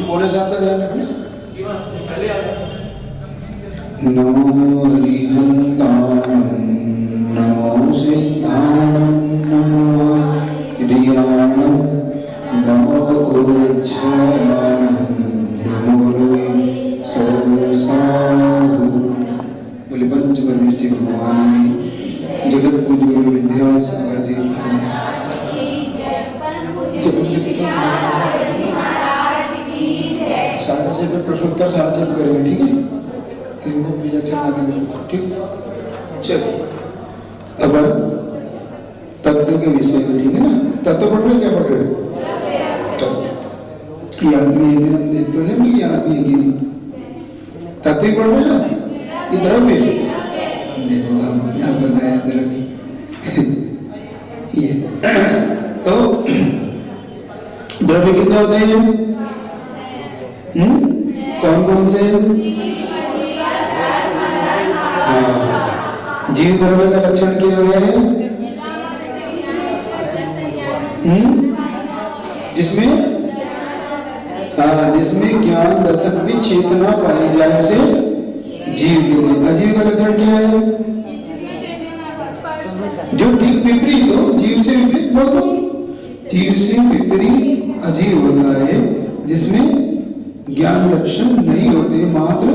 पौने 7 का ध्यान रखना। नमो हरिहंताणं नमो सिद्धाणं नमो हरियाणं नमो उच्चारणं नमो सर्वसाधु। बोले पंचपरमेष्टि भगवान की जगत पूज्य गुरु विद्यासागर जी साढ़े से प्रश्नोत्तर साढ़े से करेंगे, ठीक है? इनको विचक्षण आगे, ठीक? चलो अब तत्व के विषय में, ठीक है ना? तत्व पढ़ रहे, क्या पढ़ रहे हो? ये आदमी है कि हम देखते हैं कि ये आदमी है कि नहीं? तत्व ही पढ़ रहे ना? ये द्रव्य देखो, आप यहाँ बताया द्रव्य ये तो द्रव्य कितने होते हैं? कौन कौन से? जीव द्रव्य का लक्षण क्या है? जिसमें जिसमें ज्ञान दर्शन भी चेतना पाई जाए उसे जीव के लिए। अजीव का लक्षण क्या है? जो ठीक विपरीत हो, जीव से विपरीत बोल दो। जीव से विपरीत अजीव होता है, जिसमें ज्ञान लक्षण नहीं होते, मात्र।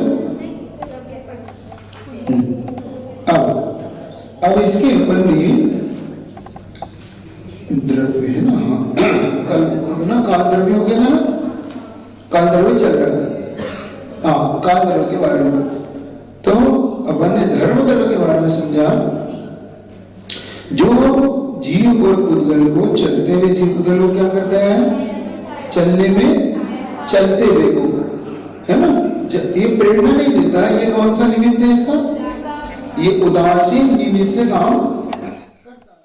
अब इसके ऊपर द्रव्य है ना, हाँ कल अपना काल द्रव्य हो गया ना, काल द्रव्य चल रहा था, हाँ काल द्रव्य के बारे में। तो अपन ने धर्म द्रव्य के बारे में समझा, जो जीव और पुद्गल को, चलते हुए जीव पुद्गल को क्या करता है? चलने में, चलते हुए को, है ना? ये प्रेरणा नहीं देता। ये कौन सा निमित्त है इसका? ये उदासीन निमित्त से काम करता है।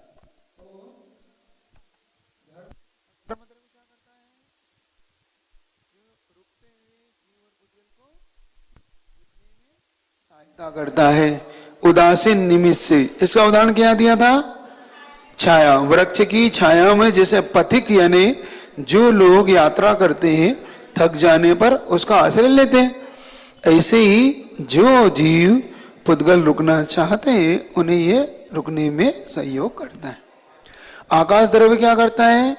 सहायता करता है उदासीन निमित्त से। इसका उदाहरण क्या दिया था? छाया। वृक्ष की छाया में जैसे पथिक यानी जो लोग यात्रा करते हैं, थक जाने पर उसका आश्रय लेते हैं, ऐसे ही जो जीव पुद्गल रुकना चाहते हैं, उन्हें ये रुकने में सहयोग करता है। आकाश द्रव्य क्या करता है?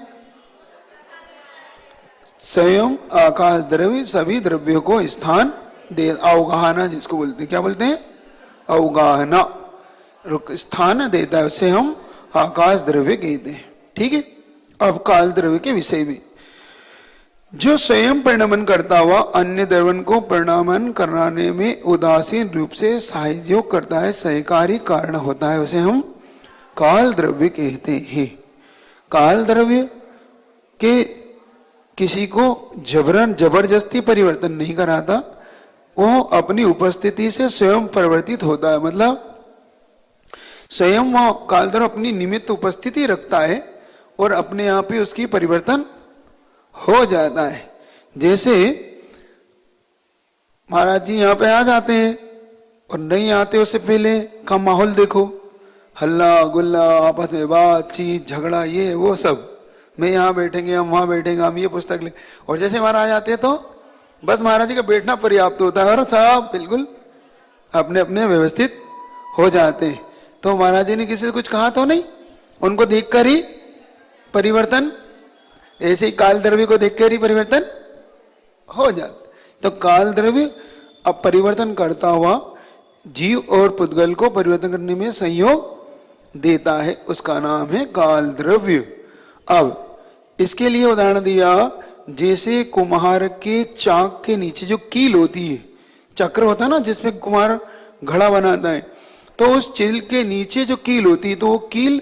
स्वयं आकाश द्रव्य सभी द्रव्यों को स्थान दे, अवगाहना जिसको बोलते हैं, क्या बोलते हैं? अवगाहना, स्थान देता है, उसे हम आकाश द्रव्य कहते हैं, ठीक है? अब काल द्रव्य के विषय में, जो स्वयं परिणमन करता हुआ अन्य द्रव्य को परिणमन कराने में उदासीन रूप से सहयोग करता है, सहकारी कारण होता है, उसे हम काल द्रव्य कहते हैं। काल द्रव्य के किसी को जबरदस्ती परिवर्तन नहीं कराता, वो अपनी उपस्थिति से स्वयं परिवर्तित होता है। मतलब स्वयं वो काल द्रव्य अपनी निमित्त उपस्थिति रखता है और अपने आप ही उसकी परिवर्तन हो जाता है। जैसे महाराज जी यहाँ पे आ जाते हैं और नहीं आते उससे पहले का माहौल देखो, हल्ला गुल्ला, आपस में बातचीत, झगड़ा, ये वो सब। मैं यहाँ बैठेंगे, हम वहां बैठेंगे, हम ये पुस्तक ले, और जैसे महाराज आते हैं तो बस महाराज जी का बैठना पर्याप्त होता है और सब बिल्कुल अपने अपने व्यवस्थित हो जाते हैं। तो महाराज जी ने किसी से कुछ कहा तो नहीं, उनको देखकर ही परिवर्तन, ऐसे ही काल द्रव्य को देखकर ही परिवर्तन हो जाता। तो काल द्रव्य अब परिवर्तन करता हुआ जीव और पुद्गल को परिवर्तन करने में सहयोग देता है, उसका नाम है काल द्रव्य। अब इसके लिए उदाहरण दिया, जैसे कुम्हार के चाक के नीचे जो कील होती है, चक्र होता है ना जिसमें कुम्हार घड़ा बनाता है, तो उस चिल के नीचे जो कील होती है, तो वो कील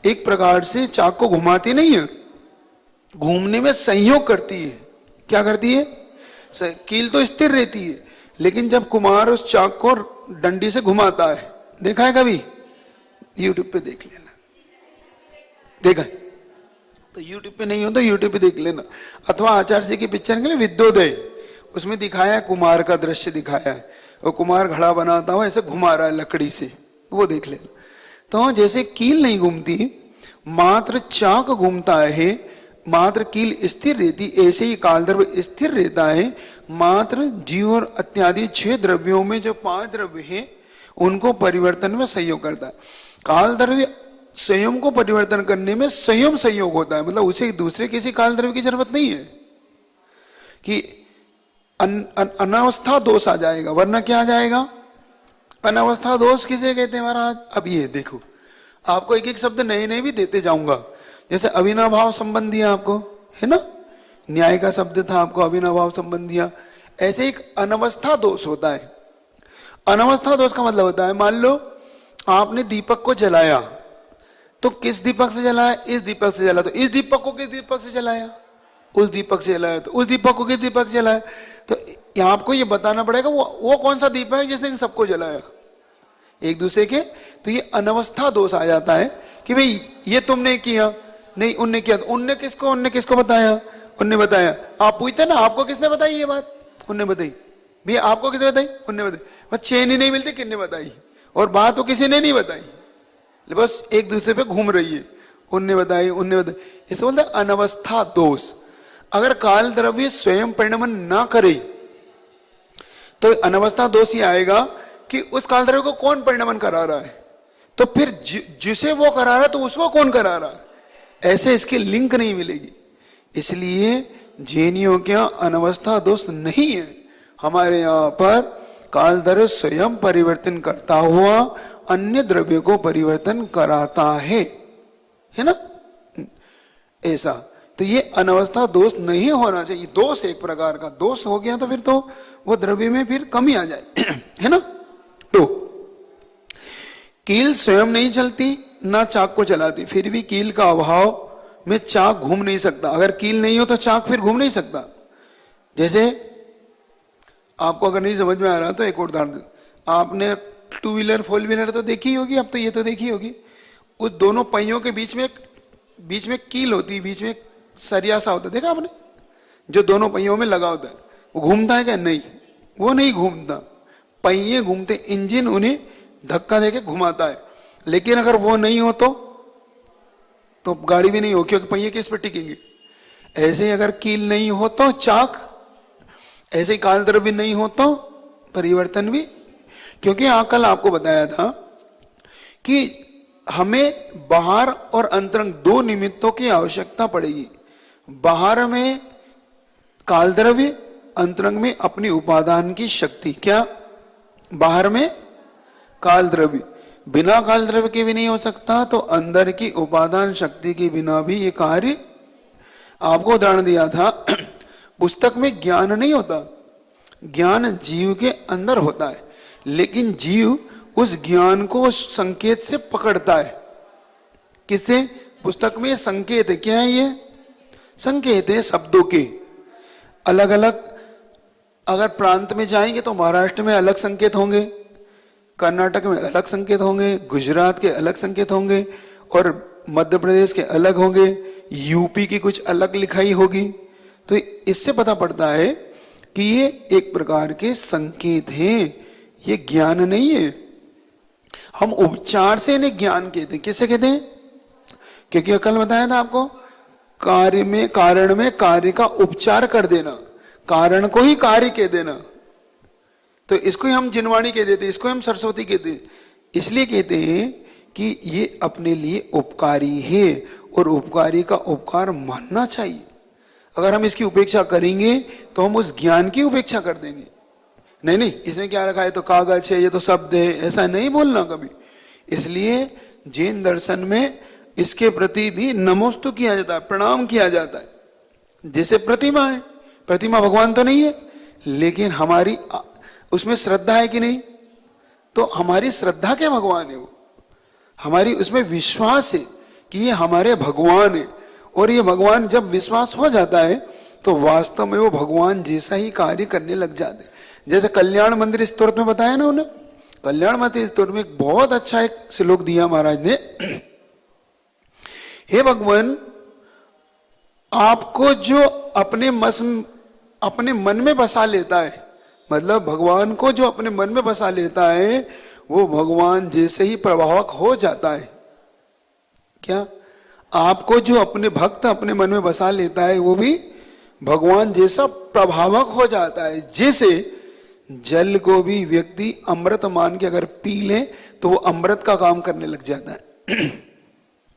एक प्रकार से चाक को घुमाती नहीं है, घूमने में सहयोग करती है। क्या करती है? कील तो स्थिर रहती है, लेकिन जब कुम्हार उस चाक को डंडी से घुमाता है, देखा है कभी? यूट्यूब पे देख लेना, देखा है? तो यूट्यूब पे नहीं हो तो यूट्यूब पे देख लेना, अथवा आचार्य जी की पिक्चर के लिए विद्योदय, उसमें दिखाया है, कुम्हार का दृश्य दिखाया है, और कुम्हार घड़ा बनाता हुआ ऐसे घुमा रहा है लकड़ी से, वो देख लेना। तो जैसे कील नहीं घूमती, मात्र चाक घूमता है, मात्र कील स्थिर रहती, ऐसे ही काल द्रव्य स्थिर रहता है। मात्र जीव और इत्यादि 6 द्रव्यों में जो 5 द्रव्य हैं उनको परिवर्तन में सहयोग करता है। काल द्रव्य स्वयं को परिवर्तन करने में स्वयं सहयोग होता है, मतलब उसे दूसरे किसी काल द्रव्य की जरूरत नहीं है कि अनावस्था दोष आ जाएगा, वरना क्या आ जाएगा? अनावस्था दोष किसे कहते हैं महाराज? अब ये देखो, आपको एक एक शब्द नए नए भी देते जाऊंगा। जैसे अविनाभाव संबंधी आपको है ना, न्याय का शब्द था आपको अविनाभाव संबंधिया। ऐसे एक अनवस्था दोष होता है। अनवस्था दोष का मतलब होता है, मान लो आपने दीपक को जलाया, तो किस दीपक से जलाया? इस दीपक से जलाया। तो इस दीपक को किस दीपक से जलाया? उस दीपक से जलाया। तो उस दीपक को किस दीपक से जलाया? तो आपको ये बताना पड़ेगा वो कौन सा दीपक है जिसने इन सबको जलाया एक दूसरे के। तो ये अनवस्था दोष आ जाता है कि भाई ये तुमने किया, नहीं उनने किया। तो उनने किसको बताया? उनने बताया। आप पूछते ना आपको किसने बताई ये बात? उनने बताई। भैया आपको किसने बताई? उनने बताई। बस चैन ही नहीं मिलती किसने बताई, और बात तो किसी ने नहीं बताई, बस एक दूसरे पे घूम रही है। उनने बताई, उनने बताई, इसे बोलते हैं अनवस्था दोष। अगर काल द्रव्य स्वयं परिणमन ना करे तो अनवस्था दोष ही आएगा कि उस काल द्रव्य को कौन परिणमन करा रहा है, तो फिर जिसे वो करा रहा है तो उसको कौन करा रहा है, ऐसे इसकी लिंक नहीं मिलेगी। इसलिए जैनियों के यहाँ अनवस्था दोष नहीं है। हमारे यहाँ पर काल द्रव्य स्वयं परिवर्तन करता हुआ अन्य द्रव्य को परिवर्तन कराता है ना, ऐसा। तो ये अनवस्था दोष नहीं होना चाहिए। दोष एक प्रकार का दोष हो गया तो फिर तो वो द्रव्य में फिर कमी आ जाए है ना। तो कील स्वयं नहीं चलती ना चाक को चलाती, फिर भी कील का अभाव में चाक घूम नहीं सकता। अगर कील नहीं हो तो चाक फिर घूम नहीं सकता। जैसे आपको अगर नहीं समझ में आ रहा तो एक और उदाहरण, आपने 2 व्हीलर 4 व्हीलर तो देखी होगी, अब तो ये तो देखी होगी। उस दोनों पहियों के बीच में कील होती, बीच में सरिया सा होता, देखा आपने? जो दोनों पहियों में लगा होता है, वो घूमता है क्या? नहीं, वो नहीं घूमता। पहिए घूमते, इंजन उन्हें धक्का देके घुमाता है। लेकिन अगर वो नहीं हो तो गाड़ी भी नहीं हो, क्योंकि पहिए किस पर टिकेंगे। ऐसे ही अगर कील नहीं हो तो चाक, ऐसे ही काल द्रव्य नहीं हो तो परिवर्तन भी। क्योंकि कल आपको बताया था कि हमें बाहर और अंतरंग 2 निमित्तों की आवश्यकता पड़ेगी। बाहर में काल द्रव्य, अंतरंग में अपनी उपादान की शक्ति। क्या? बाहर में काल द्रव्य, बिना काल द्रव्य के भी नहीं हो सकता, तो अंदर की उपादान शक्ति के बिना भी ये कार्य। आपको उदाहरण दिया था पुस्तक में ज्ञान नहीं होता, ज्ञान जीव के अंदर होता है, लेकिन जीव उस ज्ञान को उस संकेत से पकड़ता है। किससे? पुस्तक में संकेत है। क्या है ये? संकेत है शब्दों के। अलग अलग अगर प्रांत में जाएंगे तो महाराष्ट्र में अलग संकेत होंगे, कर्नाटक में अलग संकेत होंगे, गुजरात के अलग संकेत होंगे, और मध्य प्रदेश के अलग होंगे, यूपी की कुछ अलग लिखाई होगी। तो इससे पता पड़ता है कि ये एक प्रकार के संकेत हैं, ये ज्ञान नहीं है। हम उपचार से इन्हें ज्ञान कहते हैं। किससे कहते हैं? क्योंकि कल बताया था आपको, कारण में कार्य का उपचार कर देना, कारण को ही कार्य कह देना। तो इसको ही हम जिनवाणी कह देते हैं, इसको हम सरस्वती कहते हैं। इसलिए कहते हैं कि ये अपने लिए उपकारी है, और उपकारी का उपकार मानना चाहिए। अगर हम इसकी उपेक्षा करेंगे तो हम उस ज्ञान की उपेक्षा कर देंगे। नहीं, इसमें क्या रखा है, तो कागज है, ये तो शब्द है, ऐसा नहीं बोलना कभी। इसलिए जैन दर्शन में इसके प्रति भी नमोस्तु किया जाता है, प्रणाम किया जाता है। जैसे प्रतिमा है, प्रतिमा भगवान तो नहीं है, लेकिन हमारी उसमें श्रद्धा है कि नहीं? तो हमारी श्रद्धा के भगवान है वो, हमारी उसमें विश्वास है कि ये हमारे भगवान है। और ये भगवान जब विश्वास हो जाता है तो वास्तव में वो भगवान जैसा ही कार्य करने लग जाते हैं। जैसे कल्याण मंदिर स्तोत्र में बताया ना उन्हें, कल्याण मंदिर स्तोत्र में एक बहुत अच्छा एक श्लोक दिया महाराज ने। हे भगवान, आपको जो अपने मन में बसा लेता है, मतलब भगवान को जो अपने मन में बसा लेता है, वो भगवान जैसे ही प्रभावक हो जाता है। क्या? आपको जो अपने भक्त अपने मन में बसा लेता है वो भी भगवान जैसा प्रभावक हो जाता है। जैसे जल को भी व्यक्ति अमृत मान के अगर पी ले तो वो अमृत का काम करने लग जाता है।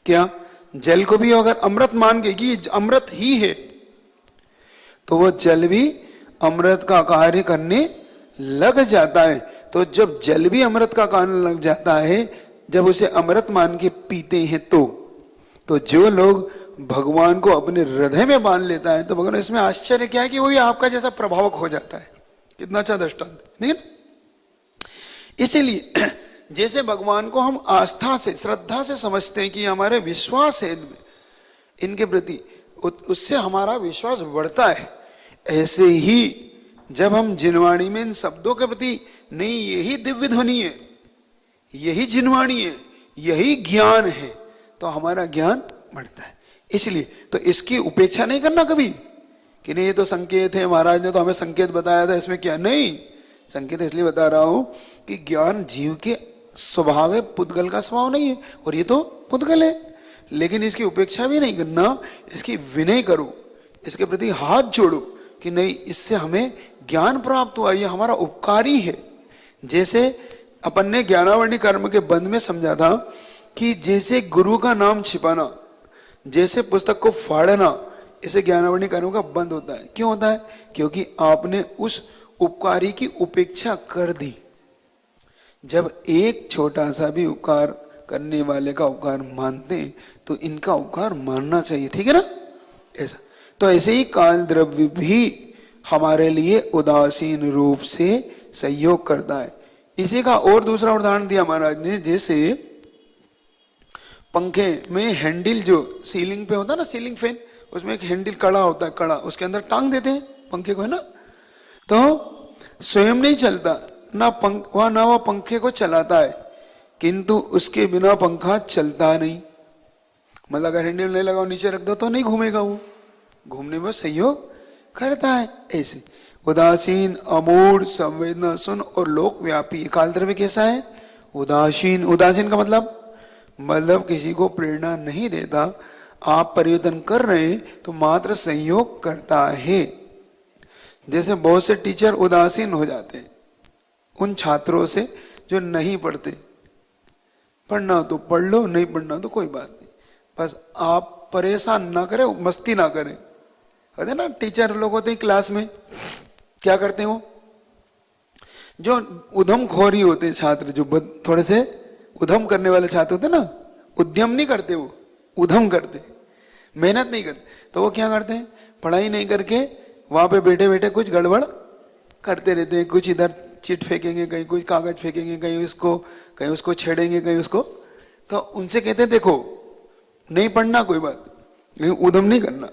क्या जल को भी अगर अमृत मान के कि अमृत ही है तो वो जल भी अमृत का कार्य करने लग जाता है। तो जब जल भी अमृत का कार्य लग जाता है, जब उसे अमृत मान के पीते हैं तो जो लोग भगवान को अपने हृदय में बांध लेता है तो भगवान इसमें आश्चर्य क्या है कि वो भी आपका जैसा प्रभावक हो जाता है। कितना अच्छा दृष्टांत, नहीं है? इसीलिए जैसे भगवान को हम आस्था से श्रद्धा से समझते हैं कि हमारे विश्वास है इनमें, इनके प्रति, उससे हमारा विश्वास बढ़ता है। ऐसे ही जब हम जिनवाणी में इन शब्दों के प्रति नहीं यही दिव्य ध्वनि है, यही जिनवाणी है, यही ज्ञान है, तो हमारा ज्ञान बढ़ता है। इसलिए तो इसकी उपेक्षा नहीं करना कभी कि नहीं ये तो संकेत है, महाराज ने तो हमें संकेत बताया था, इसमें क्या नहीं। संकेत इसलिए बता रहा हूं कि ज्ञान जीव के स्वभाव है, पुद्गल का स्वभाव नहीं है, और ये तो पुद्गल है। लेकिन इसकी उपेक्षा भी नहीं करना, इसकी विनय करो, इसके प्रति हाथ जोड़ो कि नहीं इससे हमें ज्ञान प्राप्त हुआ, ये हमारा उपकारी है। जैसे अपन ने ज्ञानावरणी कर्म के बंध में समझा था कि जैसे गुरु का नाम छिपाना, जैसे पुस्तक को फाड़ना, इसे ज्ञानावरणी कर्म का बंद होता है। क्यों होता है? क्योंकि आपने उस उपकारी की उपेक्षा कर दी। जब एक छोटा सा भी उपकार करने वाले का उपकार मानते हैं तो इनका उपकार मानना चाहिए, ठीक है ना? ऐसा तो ऐसे ही काल द्रव्य भी हमारे लिए उदासीन रूप से सहयोग करता है। इसी का और दूसरा उदाहरण दिया महाराज ने, जैसे पंखे में हैंडल जो सीलिंग पे होता है ना, सीलिंग फैन, उसमें एक हैंडल कड़ा होता है, कड़ा उसके अंदर टांग देते हैं पंखे को, है ना? तो स्वयं नहीं चलता ना ना वो पंखे को चलाता है, किंतु उसके बिना पंखा चलता नहीं। मतलब अगर हैंडल नहीं लगाओ नीचे रख दो तो नहीं घूमेगा, वो घूमने में सहयोग करता है। ऐसे उदासीन, अमूढ़, संवेदना सुन और लोकव्यापी। काल द्रव्य कैसा है? उदासीन। उदासीन का मतलब किसी को प्रेरणा नहीं देता। आप परिवर्तन कर रहे हैं तो मात्र सहयोग करता है। जैसे बहुत से टीचर उदासीन हो जाते हैं उन छात्रों से जो नहीं पढ़ते। पढ़ना तो पढ़ लो, नहीं पढ़ना तो कोई बात नहीं, बस आप परेशान ना करें, मस्ती ना करें। कहते ना टीचर लोग होते हैं क्लास में, क्या करते हैं वो जो उधम खोरी होते हैं छात्र, जो थोड़े से उधम करने वाले छात्र होते हैं ना, उद्यम नहीं करते, वो उधम करते, मेहनत नहीं करते। तो वो क्या करते हैं? पढ़ाई नहीं करके वहां पे बैठे बैठे कुछ गड़बड़ करते रहते हैं। कुछ इधर चिट फेंकेंगे, कहीं कुछ कागज फेंकेंगे, कहीं उसको छेड़ेंगे, कहीं उसको। तो उनसे कहते हैं देखो नहीं पढ़ना कोई बात, लेकिन उधम नहीं करना।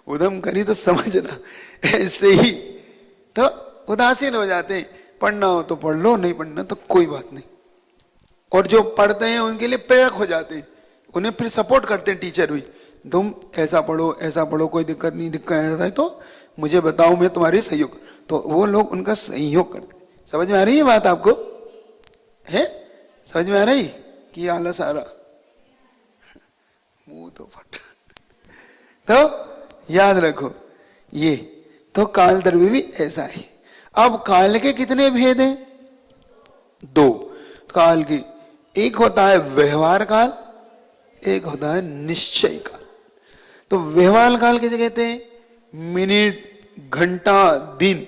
उधम करी तो समझना। ऐसे ही तो उदासीन हो जाते हैं। पढ़ना हो तो पढ़ लो, नहीं पढ़ना तो कोई बात नहीं। और जो पढ़ते हैं उनके लिए प्रेरक हो जाते हैं, उन्हें फिर सपोर्ट करते हैं टीचर भी, तुम ऐसा पढ़ो, कोई दिक्कत नहीं, दिक्कत आता है तो मुझे बताओ, मैं तुम्हारे सहयोग। तो वो लोग उनका सहयोग करते। समझ में आ रही है बात आपको? है समझ में आ रही कि आलस आ रहा? मुंह तो फट। तो याद रखो ये तो काल द्रव्य भी ऐसा है। अब काल के कितने भेद हैं? दो काल के, एक होता है व्यवहार काल, एक होता है निश्चय काल। तो व्यवहार काल किसे कहते हैं? मिनट, घंटा, दिन।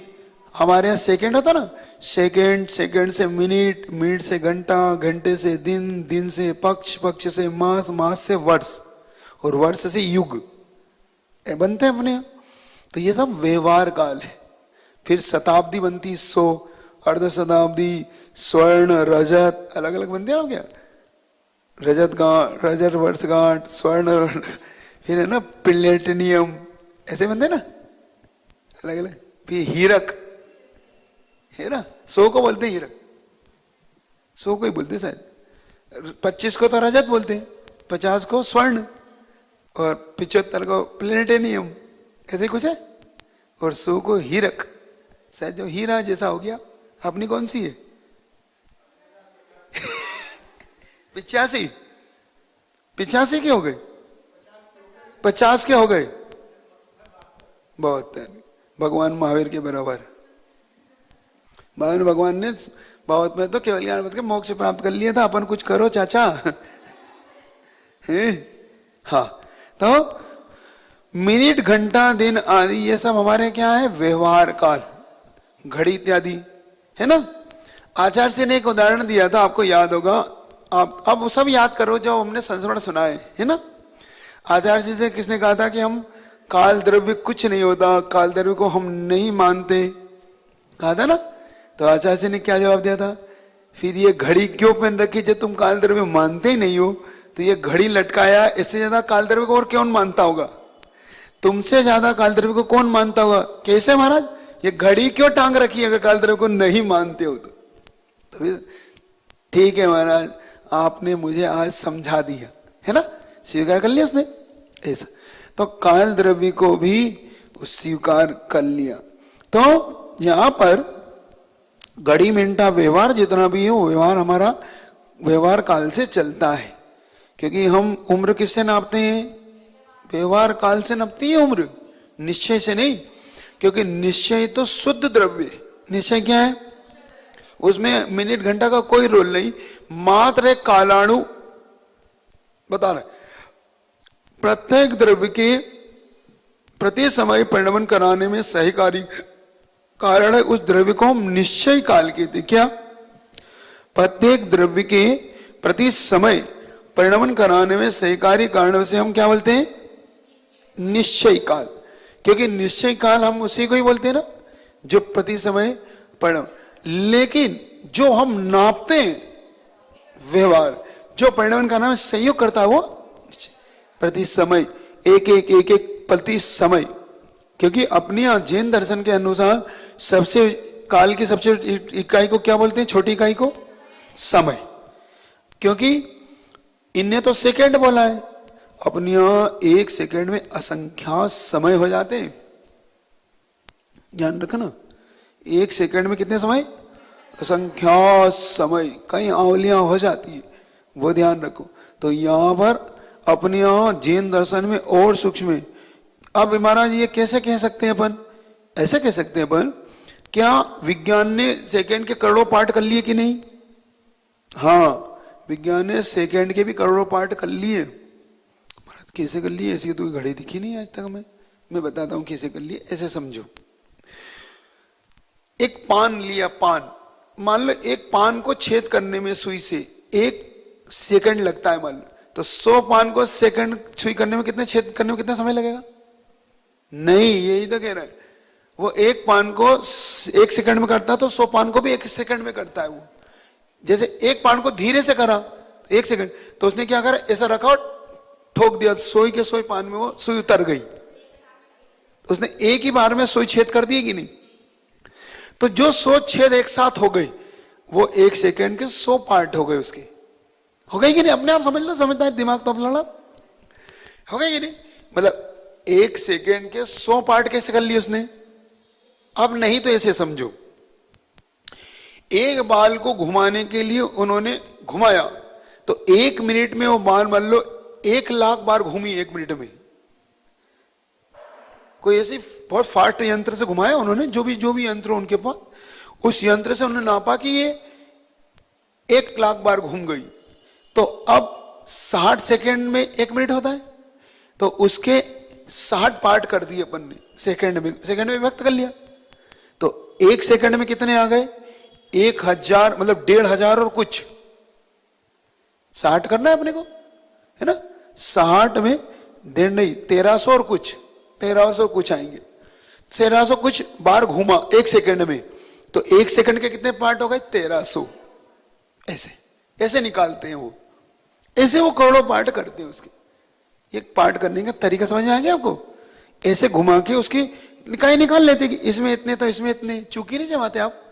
हमारे यहाँ सेकंड होता ना, सेकंड से मिनट, मिनट से घंटा, घंटे से दिन, दिन से पक्ष, पक्ष से मास, मास से वर्ष, और वर्ष से युग बनते हैं अपने यहाँ। तो ये सब व्यवहार काल है। फिर शताब्दी बनती 100, अर्ध शताब्दी, स्वर्ण, रजत, अलग अलग बनते हैं ना क्या? रजत गांठ, रजत वर्षगांठ, स्वर्ण, फिर है ना प्लेटिनियम, ऐसे बनते ना अलग अलग। फिर हीरक है ना, 100 को बोलते हैं हीरक, 100 को ही बोलते शायद। 25 को तो रजत बोलते हैं, 50 को स्वर्ण, और 75 को प्लेटिनियम, ऐसे कुछ है। और 100 को हीरक, शायद जो हीरा जैसा हो गया। अपनी कौन सी है? 85 के हो गए, 50 के हो गए, बहुत है, भगवान महावीर के बराबर। भगवान ने बहुत में तो केवल ज्ञान के मोक्ष प्राप्त कर लिया था, अपन कुछ करो चाचा। है हाँ, तो मिनट, घंटा, दिन आदि ये सब हमारे क्या है, व्यवहार काल, घड़ी इत्यादि, है ना। आचार्य से ने एक उदाहरण दिया था, आपको याद होगा, आप अब वो सब याद करो जो हमने संस्मरण सुनाए, है ना। आचार्य जी से किसने कहा था कि हम काल द्रव्य कुछ नहीं होता, काल द्रव्य को हम नहीं मानते, कहा था ना। तो आचार्य जी ने क्या जवाब दिया था, फिर ये घड़ी क्यों पहन रखी जब तुम काल द्रव्य मानते ही नहीं हो, तो ये घड़ी लटकाया, इससे ज्यादा काल द्रव्य को और कौन मानता होगा, तुमसे ज्यादा काल द्रव्य को कौन मानता होगा। कैसे महाराज, ये घड़ी क्यों टांग रखी अगर काल द्रव्य को नहीं मानते हो तो ठीक है महाराज, आपने मुझे आज समझा दिया, है ना, स्वीकार कर लिया उसने ऐसा। तो काल द्रव्य को भी स्वीकार कर लिया। तो यहां पर घड़ी मिनटा व्यवहार जितना भी है वो व्यवहार हमारा व्यवहार काल से चलता है, क्योंकि हम उम्र किससे नापते हैं, व्यवहार काल से नापती है उम्र, निश्चय से नहीं। क्योंकि निश्चय तो शुद्ध द्रव्य, निश्चय क्या है, उसमें मिनट घंटा का कोई रोल नहीं, मात्र एक कालाणु बता रहे। प्रत्येक द्रव्य के प्रति समय परिणमन कराने में सहकारी कारण है, उस द्रव्य को हम निश्चय काल कहते। क्या, प्रत्येक द्रव्य के प्रति समय परिणमन कराने में सहकारी कारण से हम क्या बोलते हैं, निश्चय काल। क्योंकि निश्चय काल हम उसी को ही बोलते हैं ना, जो प्रति समय परिणम। लेकिन जो हम नापते हैं व्यवहार, जो परिणमन का नाम संयोग करता है वो प्रति समय, एक एक प्रति समय। क्योंकि अपनी जैन दर्शन के अनुसार सबसे काल की सबसे इकाई को क्या बोलते हैं, छोटी इकाई को समय। क्योंकि इनने तो सेकंड बोला है, अपनी एक सेकंड में असंख्यात समय हो जाते हैं, ध्यान रखना। एक सेकंड में कितने समय, असंख्यात समय, कई आवलियां हो जाती है, वो ध्यान रखो। तो यहां पर अपने जैन दर्शन में और सूक्ष्म है। अब महाराज ये कैसे कह सकते हैं अपन, ऐसे कह सकते हैं अपन, क्या विज्ञान ने सेकंड के करोड़ों पार्ट कर लिए कि नहीं, हाँ विज्ञान ने सेकंड के भी करोड़ों पार्ट कर लिए। महाराज कैसे कर लिए, ऐसी तो घड़ी दिखी नहीं आज तक मैं बताता हूं कैसे कर लिए। ऐसे समझो, एक पान लिया, पान मान लो, एक पान को छेद करने में सुई से 1 सेकंड लगता है मान लो, तो 100 पान को सेकंड सुई करने में कितने, छेद करने में कितना समय लगेगा, नहीं, यही तो कह रहा है। वो एक पान को 1 सेकंड में करता है तो 100 पान को भी 1 सेकंड में करता है वो। जैसे एक पान को धीरे से करा 1 सेकंड, तो उसने क्या करा, ऐसा रखा और ठोक दिया, सोई के सोई पान में वो सुई उतर गई, उसने एक ही बार में सुई छेद कर दी कि नहीं। तो जो 100 छेद एक साथ हो गई, वो 1 सेकंड के 100 पार्ट हो गए उसके, हो गए कि नहीं, अपने आप समझ लो, समझता है दिमाग तो अपना हो गए कि नहीं। मतलब 1 सेकंड के 100 पार्ट कैसे कर लिए उसने। अब नहीं तो ऐसे समझो, एक बाल को घुमाने के लिए उन्होंने घुमाया, तो 1 मिनट में वो बाल मान लो 1 लाख बार घूमी 1 मिनट में। कोई ऐसी बहुत फास्ट यंत्र से घुमाया उन्होंने, जो भी यंत्र उनके पास, उस यंत्र से उन्होंने नापा कि ये 1 लाख बार घूम गई। तो अब 60 सेकंड में 1 मिनट होता है, तो उसके 60 पार्ट कर दिए अपन ने, सेकंड में व्यक्त कर लिया। तो 1 सेकंड में कितने आ गए, 1000, मतलब 1500 और कुछ, 60 करना है अपने को, है ना। 60 में 1.5 नहीं, 1300 और कुछ, 1300 कुछ आएंगे, 1300 कुछ बार घूमा 1 सेकंड में, तो 1 सेकंड के कितने पार्ट हो गए, 1300। ऐसे निकालते हैं वो, ऐसे वो करोड़ों पार्ट करते हैं उसके। एक पार्ट करने का तरीका समझ में आ गया आपको, ऐसे घुमा के उसकी निकाल लेते कि इसमें इतने तो इसमें इतने। चूंकि नहीं जमाते आप,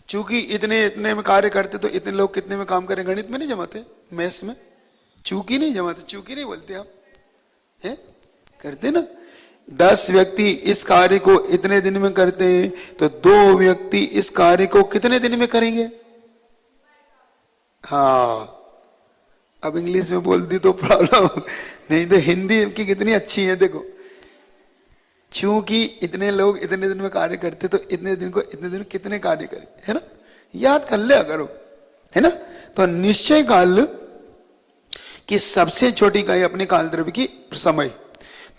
चूंकि इतने में कार्य करते तो इतने लोग कितने में काम करें, गणित में नहीं जमाते, मैथ्स में चूंकि नहीं जमाते, चूंकि नहीं बोलते आप, है करते ना। 10 व्यक्ति इस कार्य को इतने दिन में करते हैं, तो 2 व्यक्ति इस कार्य को कितने दिन में करेंगे। हाँ, अब इंग्लिश में बोल दी तो प्रॉब्लम, नहीं तो हिंदी की कितनी अच्छी है देखो। क्योंकि इतने लोग इतने दिन में कार्य करते तो इतने दिन को इतने दिन कितने कार्य करे, है ना, याद कर लिया करो, है ना। तो निश्चय काल की सबसे छोटी इकाई अपने काल द्रव्य की समय।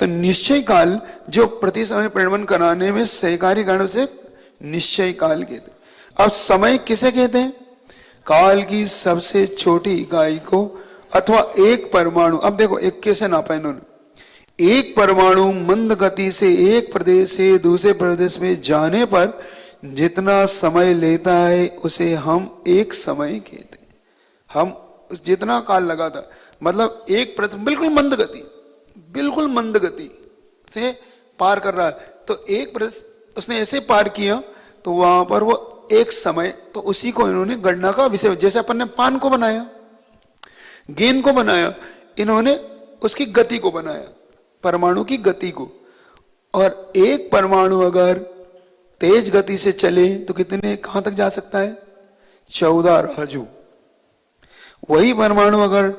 तो निश्चय काल जो प्रति समय परिणमन कराने में सहकारी गण से निश्चय काल कहते। अब समय किसे कहते हैं? काल की सबसे छोटी इकाई को अथवा एक परमाणु। अब देखो एक कैसे नापा इन्होंने, एक परमाणु मंद गति से एक प्रदेश से दूसरे प्रदेश में जाने पर जितना समय लेता है उसे हम एक समय कहते हैं। हम जितना काल लगा था, मतलब एक बिल्कुल मंद गति, बिल्कुल मंद गति से पार कर रहा है, तो एक प्रदेश उसने ऐसे पार किया तो वहां पर वो एक समय, तो उसी को इन्होंने गणना का विषय, जैसे अपन ने पान को बनाया, गेंद को बनाया, इन्होंने उसकी गति को बनाया, परमाणु की गति को। और एक परमाणु अगर तेज गति से चले तो कितने, कहां तक जा सकता है? 14 राजू। वही परमाणु अगर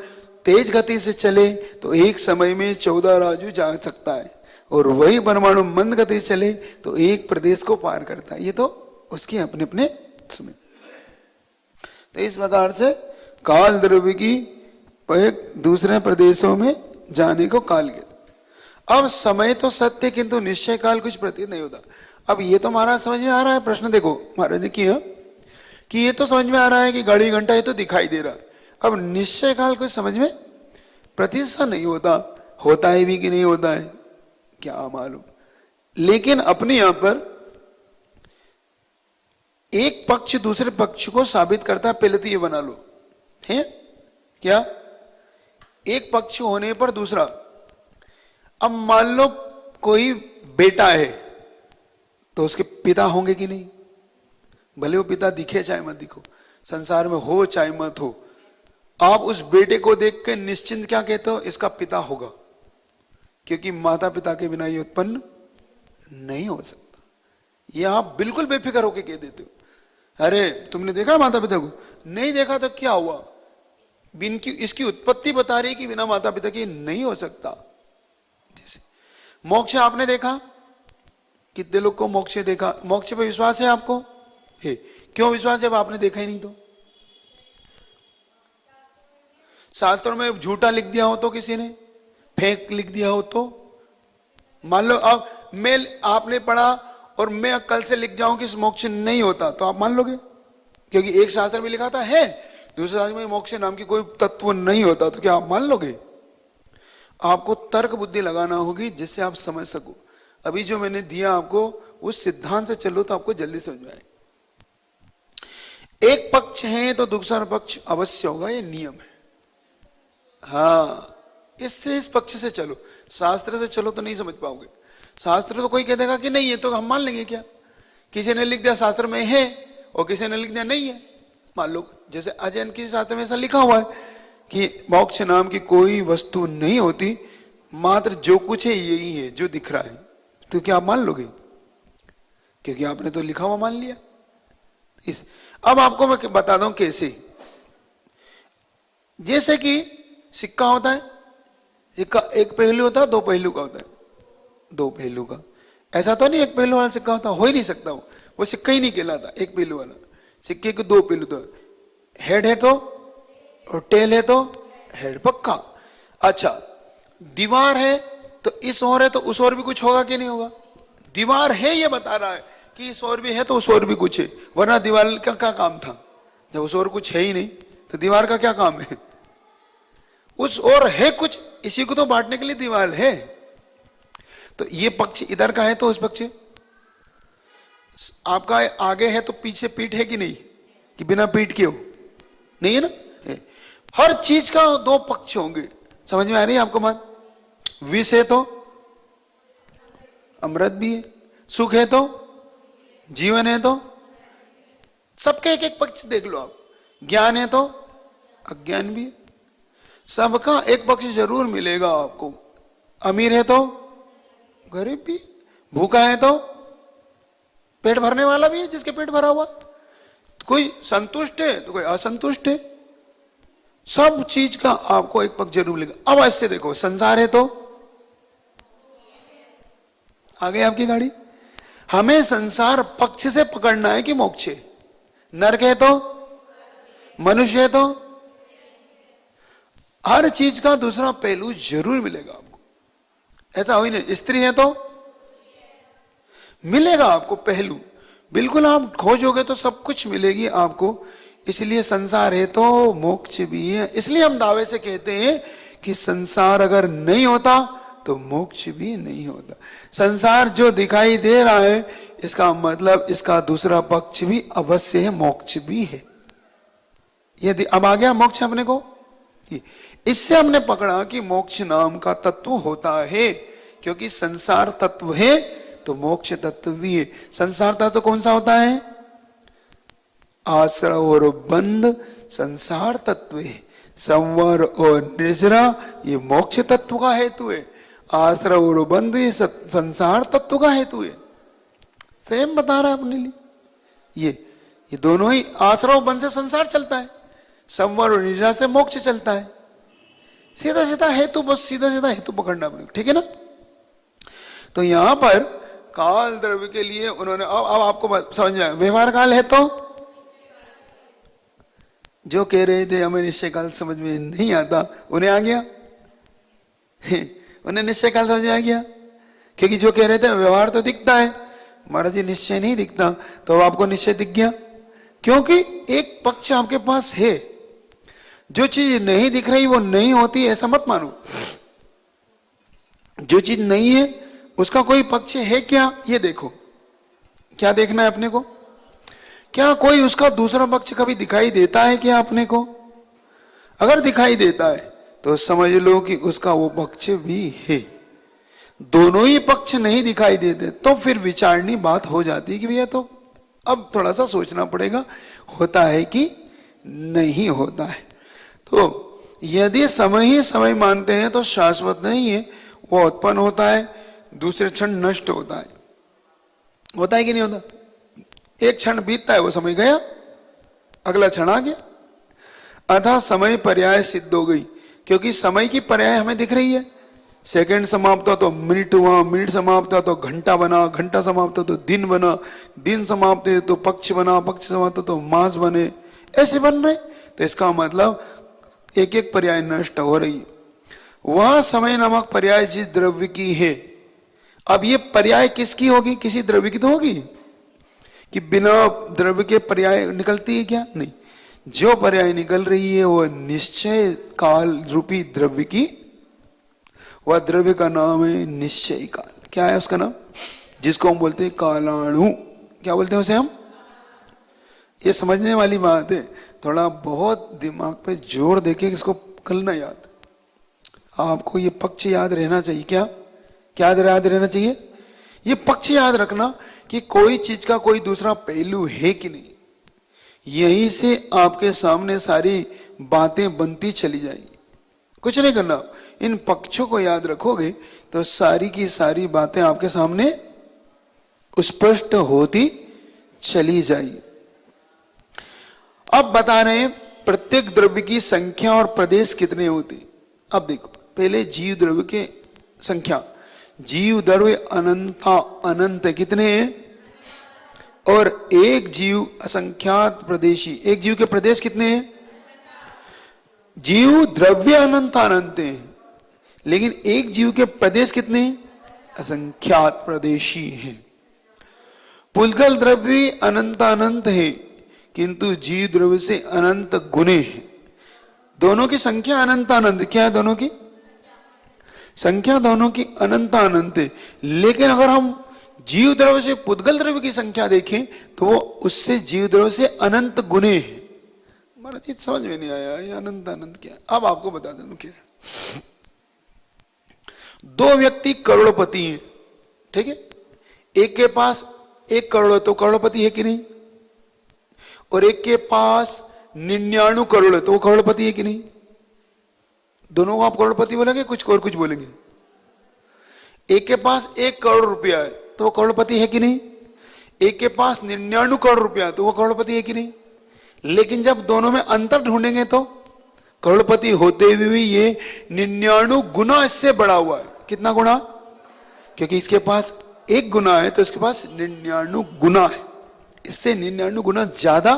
तेज गति से चले तो एक समय में 14 राजू जा सकता है, और वही परमाणु मंद गति से चले तो एक प्रदेश को पार करता है। ये तो उसके अपने अपने समय। तो इस प्रकार से काल द्रव्य की एक दूसरे प्रदेशों में जाने को काल कहते। अब समय तो सत्य, किंतु निश्चय काल कुछ प्रतीत नहीं होता। अब ये तो महाराज समझ में आ रहा है, प्रश्न देखो महाराज ने किया कि ये तो समझ में आ रहा है कि घड़ी घंटा ये तो दिखाई दे रहा है। अब निश्चय काल कुछ समझ में प्रतीत नहीं होता, होता है भी कि नहीं होता है क्या मालूम। लेकिन अपने यहां पर एक पक्ष दूसरे पक्ष को साबित करता है। पहले तो ये बना लो, है क्या? एक पक्ष होने पर दूसरा। अब मान लो कोई बेटा है तो उसके पिता होंगे कि नहीं? भले वो पिता दिखे चाहे मत दिखो, संसार में हो चाहे मत हो, आप उस बेटे को देख के निश्चिंत क्या कहते हो? इसका पिता होगा, क्योंकि माता पिता के बिना ये उत्पन्न नहीं हो सकता। ये आप बिल्कुल बेफिक्र होके कह देते हो, अरे तुमने देखा माता पिता को? नहीं देखा तो क्या हुआ? इसकी उत्पत्ति बता रही कि बिना माता पिता के नहीं हो सकता। जैसे मोक्ष आपने देखा, कितने लोग को मोक्ष देखा? मोक्ष पे विश्वास है आपको? है। क्यों विश्वास जब आपने देखा ही नहीं? तो शास्त्रों में झूठा लिख दिया हो तो, किसी ने फेक लिख दिया हो तो, मान लो अब मैं, आपने पढ़ा और मैं कल से लिख जाऊं कि मोक्ष नहीं होता, तो आप मान लोगे? क्योंकि एक शास्त्र में लिखा था है, दूसरे शास्त्र में मोक्ष नाम की कोई तत्व नहीं होता, तो क्या आप मान लोगे? आपको तर्क बुद्धि लगाना होगी जिससे आप समझ सको। अभी जो मैंने दिया आपको उस सिद्धांत से चलो तो आपको जल्दी समझ में आए। एक पक्ष है तो दूसरा पक्ष अवश्य होगा, ये नियम है। हाँ, इससे इस पक्ष से चलो, शास्त्र से चलो तो नहीं समझ पाओगे। शास्त्र तो कोई कह देगा कि नहीं है तो हम मान लेंगे क्या? किसी ने लिख दिया शास्त्र में है और किसी ने लिख दिया नहीं है, मान लो। जैसे अजैन किसी शास्त्र में ऐसा लिखा हुआ है कि मोक्ष नाम की कोई वस्तु नहीं होती, मात्र जो कुछ है यही है जो दिख रहा है, तो क्या आप मान लोगे? क्योंकि आपने तो लिखा हुआ मान लिया। अब आपको मैं बता दूं कैसे। जैसे कि सिक्का होता है, सिक्का एक पहलू होता है, दो पहलू का होता है, दो पहलू का। ऐसा तो नहीं एक पहलू वाला सिक्का होता, हो ही नहीं सकता, वो सिक्का ही नहीं कहलाता एक पहलू वाला। सिक्के के दो पहलू, तो हेड है तो और टेल है तो हेड पक्का। अच्छा, दीवार है तो इस ओर है तो उस ओर भी कुछ होगा कि नहीं होगा? दीवार है ये बता रहा है कि इस ओर भी है तो उस ओर भी कुछ है, वरना दीवार का क्या काम था? जब उस ओर कुछ है ही नहीं तो दीवार का क्या काम है? उस ओर है कुछ, इसी को तो बांटने के लिए दीवार है। तो ये पक्ष इधर का है तो उस पक्ष आपका आगे है तो पीछे पीठ है कि नहीं? कि बिना पीठ के हो? नहीं है ना? है। हर चीज का दो पक्ष होंगे। समझ में आ रही है आपको बात? विष है तो अमृत भी है, सुख है तो जीवन है, तो सबके एक एक पक्ष देख लो आप। ज्ञान है तो अज्ञान भी है, सबका एक पक्ष जरूर मिलेगा आपको। अमीर है तो गरीब भी, भूखा है तो पेट भरने वाला भी है, जिसके पेट भरा हुआ। कोई संतुष्ट है तो कोई असंतुष्ट है, सब चीज का आपको एक पक्ष जरूर मिलेगा। अब ऐसे देखो, संसार है तो आगे आपकी गाड़ी, हमें संसार पक्ष से पकड़ना है कि मोक्ष है? नरक है तो, मनुष्य है तो, हर चीज का दूसरा पहलू जरूर मिलेगा आपको। ऐसा हो ही नहीं, स्त्री है तो मिलेगा आपको पहलू, बिल्कुल आप खोजोगे तो सब कुछ मिलेगी आपको। इसलिए संसार है तो मोक्ष भी है। इसलिए हम दावे से कहते हैं कि संसार अगर नहीं होता तो मोक्ष भी नहीं होता। संसार जो दिखाई दे रहा है इसका मतलब इसका दूसरा पक्ष भी अवश्य है, मोक्ष भी है। यदि अब आ गया मोक्ष अपने को, इससे हमने पकड़ा कि मोक्ष नाम का तत्व होता है, क्योंकि संसार तत्व है तो मोक्ष तत्व भी है। संसार तत्व कौन सा होता है? आश्रव और बंध संसार तत्व है। संवर और निर्जरा ये मोक्ष तत्व का हेतु है। आश्रव और बंध ये संसार तत्व का हेतु है। सेम बता रहा है अपने लिए। ये दोनों ही, आश्रव बंध से संसार चलता है, संवर और निर्जरा से मोक्ष चलता है। सीधा सीधा हेतु, बस सीधा सीधा हेतु पकड़ना अपने, ठीक है ना। तो यहां पर काल द्रव्य के लिए उन्होंने, अब आपको समझ में आएगा। व्यवहार काल है तो जो कह रहे थे हमें निश्चय काल समझ में नहीं आता, उन्हें आ गया उन्हें निश्चय काल समझ में आ गया, क्योंकि जो कह रहे थे व्यवहार तो दिखता है, महाराज जी निश्चय नहीं दिखता, तो अब आपको निश्चय दिख गया। क्योंकि एक पक्ष आपके पास है, जो चीज नहीं दिख रही वो नहीं होती ऐसा मत मानो। जो चीज नहीं है उसका कोई पक्ष है क्या, ये देखो। क्या देखना है अपने को? क्या कोई उसका दूसरा पक्ष कभी दिखाई देता है क्या अपने को? अगर दिखाई देता है तो समझ लो कि उसका वो पक्ष भी है। दोनों ही पक्ष नहीं दिखाई देते तो फिर विचारनी बात हो जाती है कि भैया तो अब थोड़ा सा सोचना पड़ेगा, होता है कि नहीं होता है। तो यदि समय ही समय मानते हैं तो शाश्वत नहीं है, वो उत्पन्न होता है, दूसरे क्षण नष्ट होता है। होता है कि नहीं होता? एक क्षण बीतता है, वो समय गया, अगला क्षण आ गया। अतः समय पर्याय सिद्ध हो गई, क्योंकि समय की पर्याय हमें दिख रही है। सेकंड समाप्त हो तो मिनट हुआ, मिनट समाप्त हो तो घंटा बना, घंटा समाप्त हो तो दिन बना, दिन समाप्त हो तो पक्ष बना, पक्ष समाप्त हो तो मास बने, ऐसे बन रहे। तो इसका मतलब एक एक पर्याय नष्ट हो रही है। वह समय नामक पर्याय जिस द्रव्य की है, अब ये पर्याय किसकी होगी? किसी द्रव्य की तो होगी कि बिना द्रव्य के पर्याय निकलती है क्या? नहीं। जो पर्याय निकल रही है वो निश्चय काल रूपी द्रव्य की, वह द्रव्य का नाम है निश्चय काल। क्या है उसका नाम? जिसको हम बोलते हैं कालाणु। क्या बोलते हैं उसे हम? ये समझने वाली बात है, थोड़ा बहुत दिमाग पे जोर देके इसको करना याद। आपको ये पक्ष याद रहना चाहिए। क्या याद रहना चाहिए? ये पक्ष याद रखना कि कोई चीज का कोई दूसरा पहलू है कि नहीं। यहीं से आपके सामने सारी बातें बनती चली जाएंगी। कुछ नहीं करना, इन पक्षों को याद रखोगे तो सारी की सारी बातें आपके सामने स्पष्ट होती चली जाएगी। अब बता रहे हैं प्रत्येक द्रव्य की संख्या और प्रदेश कितने होते। अब देखो, पहले जीव द्रव्य के संख्या। जीव द्रव्य अनंता अनंत कितने हैं? और एक जीव असंख्यात प्रदेशी। एक जीव के प्रदेश कितने हैं? जीव द्रव्य अनंत अनंत हैं, लेकिन एक जीव के प्रदेश कितने हैं? असंख्यात प्रदेशी हैं। पुद्गल द्रव्य अनंत अनंत है, किंतु जीव द्रव्य से अनंत गुणे हैं। दोनों की संख्या अनंत अनंत। क्या है? दोनों की संख्या दोनों की अनंत अनंत है, लेकिन अगर हम जीव द्रव्य से पुद्गल द्रव्य की संख्या देखें तो वो उससे जीव द्रव्य से अनंत गुणे है। महाराज जी समझ में नहीं आया ये अनंत अनंत क्या? अब आपको बता दूं क्या। दो व्यक्ति करोड़पति हैं, ठीक है? एक के पास 1 करोड़ है तो करोड़पति है कि नहीं? और एक के पास 99 करोड़ है तो वो करोड़पति है कि नहीं? दोनों को आप करोड़पति बोलेंगे, कुछ और कुछ बोलेंगे? एक के पास 1 करोड़ रुपया है तो वो करोड़पति है कि नहीं? एक के पास 99 करोड़ रुपया है तो वो करोड़पति है कि नहीं? लेकिन जब दोनों में अंतर ढूंढेंगे तो करोड़पति होते हुए भी ये 99 गुना इससे बढ़ा हुआ है। कितना गुना? क्योंकि इसके पास एक गुना है तो इसके पास 99 गुना है, इससे 99 गुना ज्यादा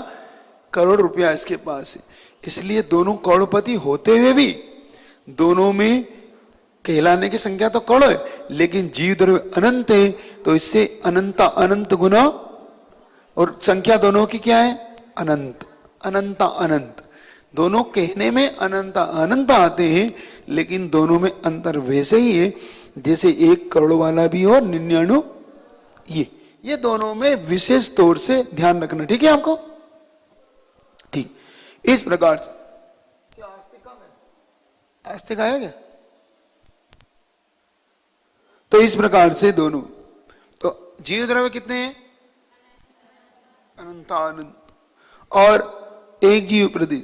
करोड़ रुपया इसके पास है। इसलिए दोनों करोड़पति होते हुए भी दोनों में कहलाने की संख्या तो करोड़ है, लेकिन जीव द्रव्य अनंत है, तो इससे अनंता अनंत गुना, और संख्या दोनों की क्या है? अनंत। अनंता अनंत, दोनों कहने में अनंता अनंत आते हैं, लेकिन दोनों में अंतर वैसे ही है जैसे 1 करोड़ वाला भी और 99 ये दोनों में विशेष तौर से ध्यान रखना। ठीक है आपको? ठीक, इस प्रकार से क्या आस्तिक कम है? आस्तिक आया क्या? तो इस प्रकार से दोनों, तो जीव द्रव्य कितने हैं? अनंतानंत। और एक जीव प्रदेश,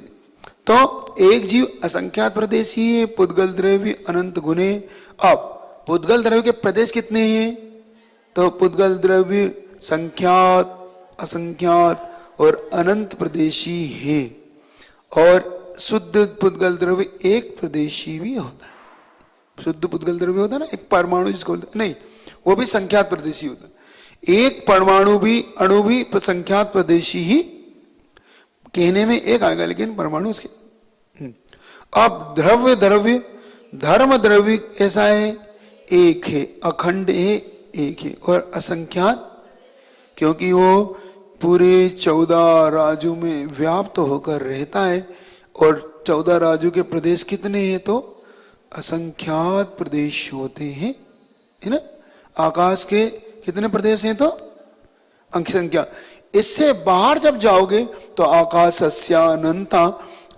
तो एक जीव असंख्यात प्रदेशी है, पुद्गल द्रव्य अनंत गुणे। अब पुद्गल द्रव्य के प्रदेश कितने हैं? तो पुद्गल द्रव्य संख्यात, असंख्यात और अनंत प्रदेशी है। और शुद्ध पुद्गल द्रव्य एक प्रदेशी भी होता है। शुद्ध पुद्गल द्रव्य होता है ना, एक परमाणु जिसको बोलते हैं, नहीं, वो भी संख्यात प्रदेशी होता है। एक परमाणु भी, अणु भी संख्यात प्रदेशी ही कहने में एक आएगा, लेकिन परमाणु उसके। अब द्रव्य द्रव्य धर्म द्रव्य ऐसा है, एक है, अखंड है, एक है, और असंख्यात, क्योंकि वो पूरे 14 राज्यों में व्याप्त होकर रहता है। और 14 राज्यों के प्रदेश कितने हैं? तो असंख्यात प्रदेश होते हैं, है ना। आकाश के कितने प्रदेश हैं? तो असंख्यात। इससे बाहर जब जाओगे तो आकाश अनंता,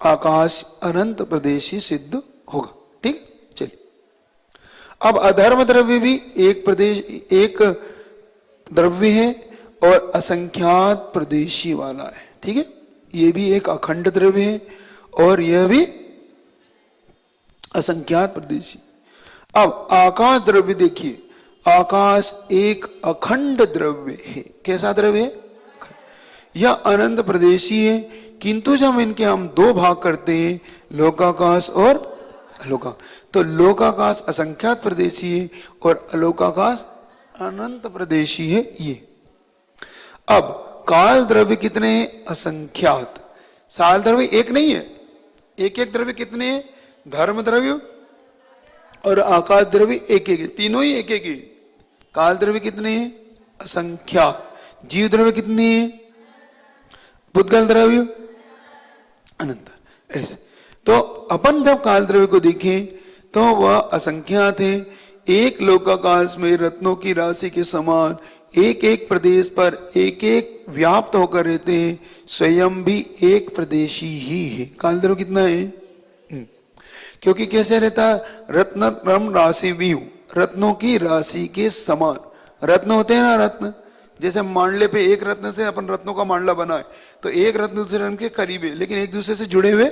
आकाश अनंत प्रदेशी सिद्ध होगा। ठीक, चलिए। अब अधर्म द्रव्य भी एक प्रदेश, एक द्रव्य है और असंख्यात प्रदेशी वाला है। ठीक है, ये भी एक अखंड द्रव्य है और यह भी असंख्यात प्रदेशी। अब आकाश द्रव्य देखिए, आकाश एक अखंड द्रव्य है। कैसा द्रव्य है? यह अनंत प्रदेशी है, किंतु जब इनके हम 2 भाग करते हैं, लोकाकाश और अलोका, तो लोकाकाश असंख्यात प्रदेशी है और अलोकाकाश अनंत प्रदेशी है ये। अब काल द्रव्य कितने हैं? असंख्यात। साल द्रव्य एक नहीं है, एक एक द्रव्य कितने हैं? धर्म द्रव्य और आकाश द्रव्य एक एक है, तीनों ही एक एक है। काल द्रव्य कितने हैं? असंख्यात। जीव द्रव्य कितने हैं? पुद्गल द्रव्य अनंत। ऐसे तो अपन जब काल द्रव्य को देखें तो वह असंख्यात है। एक लोकाकाश में रत्नों की राशि के समान एक एक प्रदेश पर एक एक व्याप्त होकर रहते हैं, स्वयं भी एक प्रदेशी ही है। काल द्रव्य कितना है? क्योंकि कैसे रहता? रत्न राशि व्यू, रत्नों की राशि के समान। रत्न होते हैं ना, रत्न, जैसे मांडले पे एक रत्न से अपन रत्नों का मांडला बना है, तो एक रत्न दूसरे रत्न के करीब है, लेकिन एक दूसरे से जुड़े हुए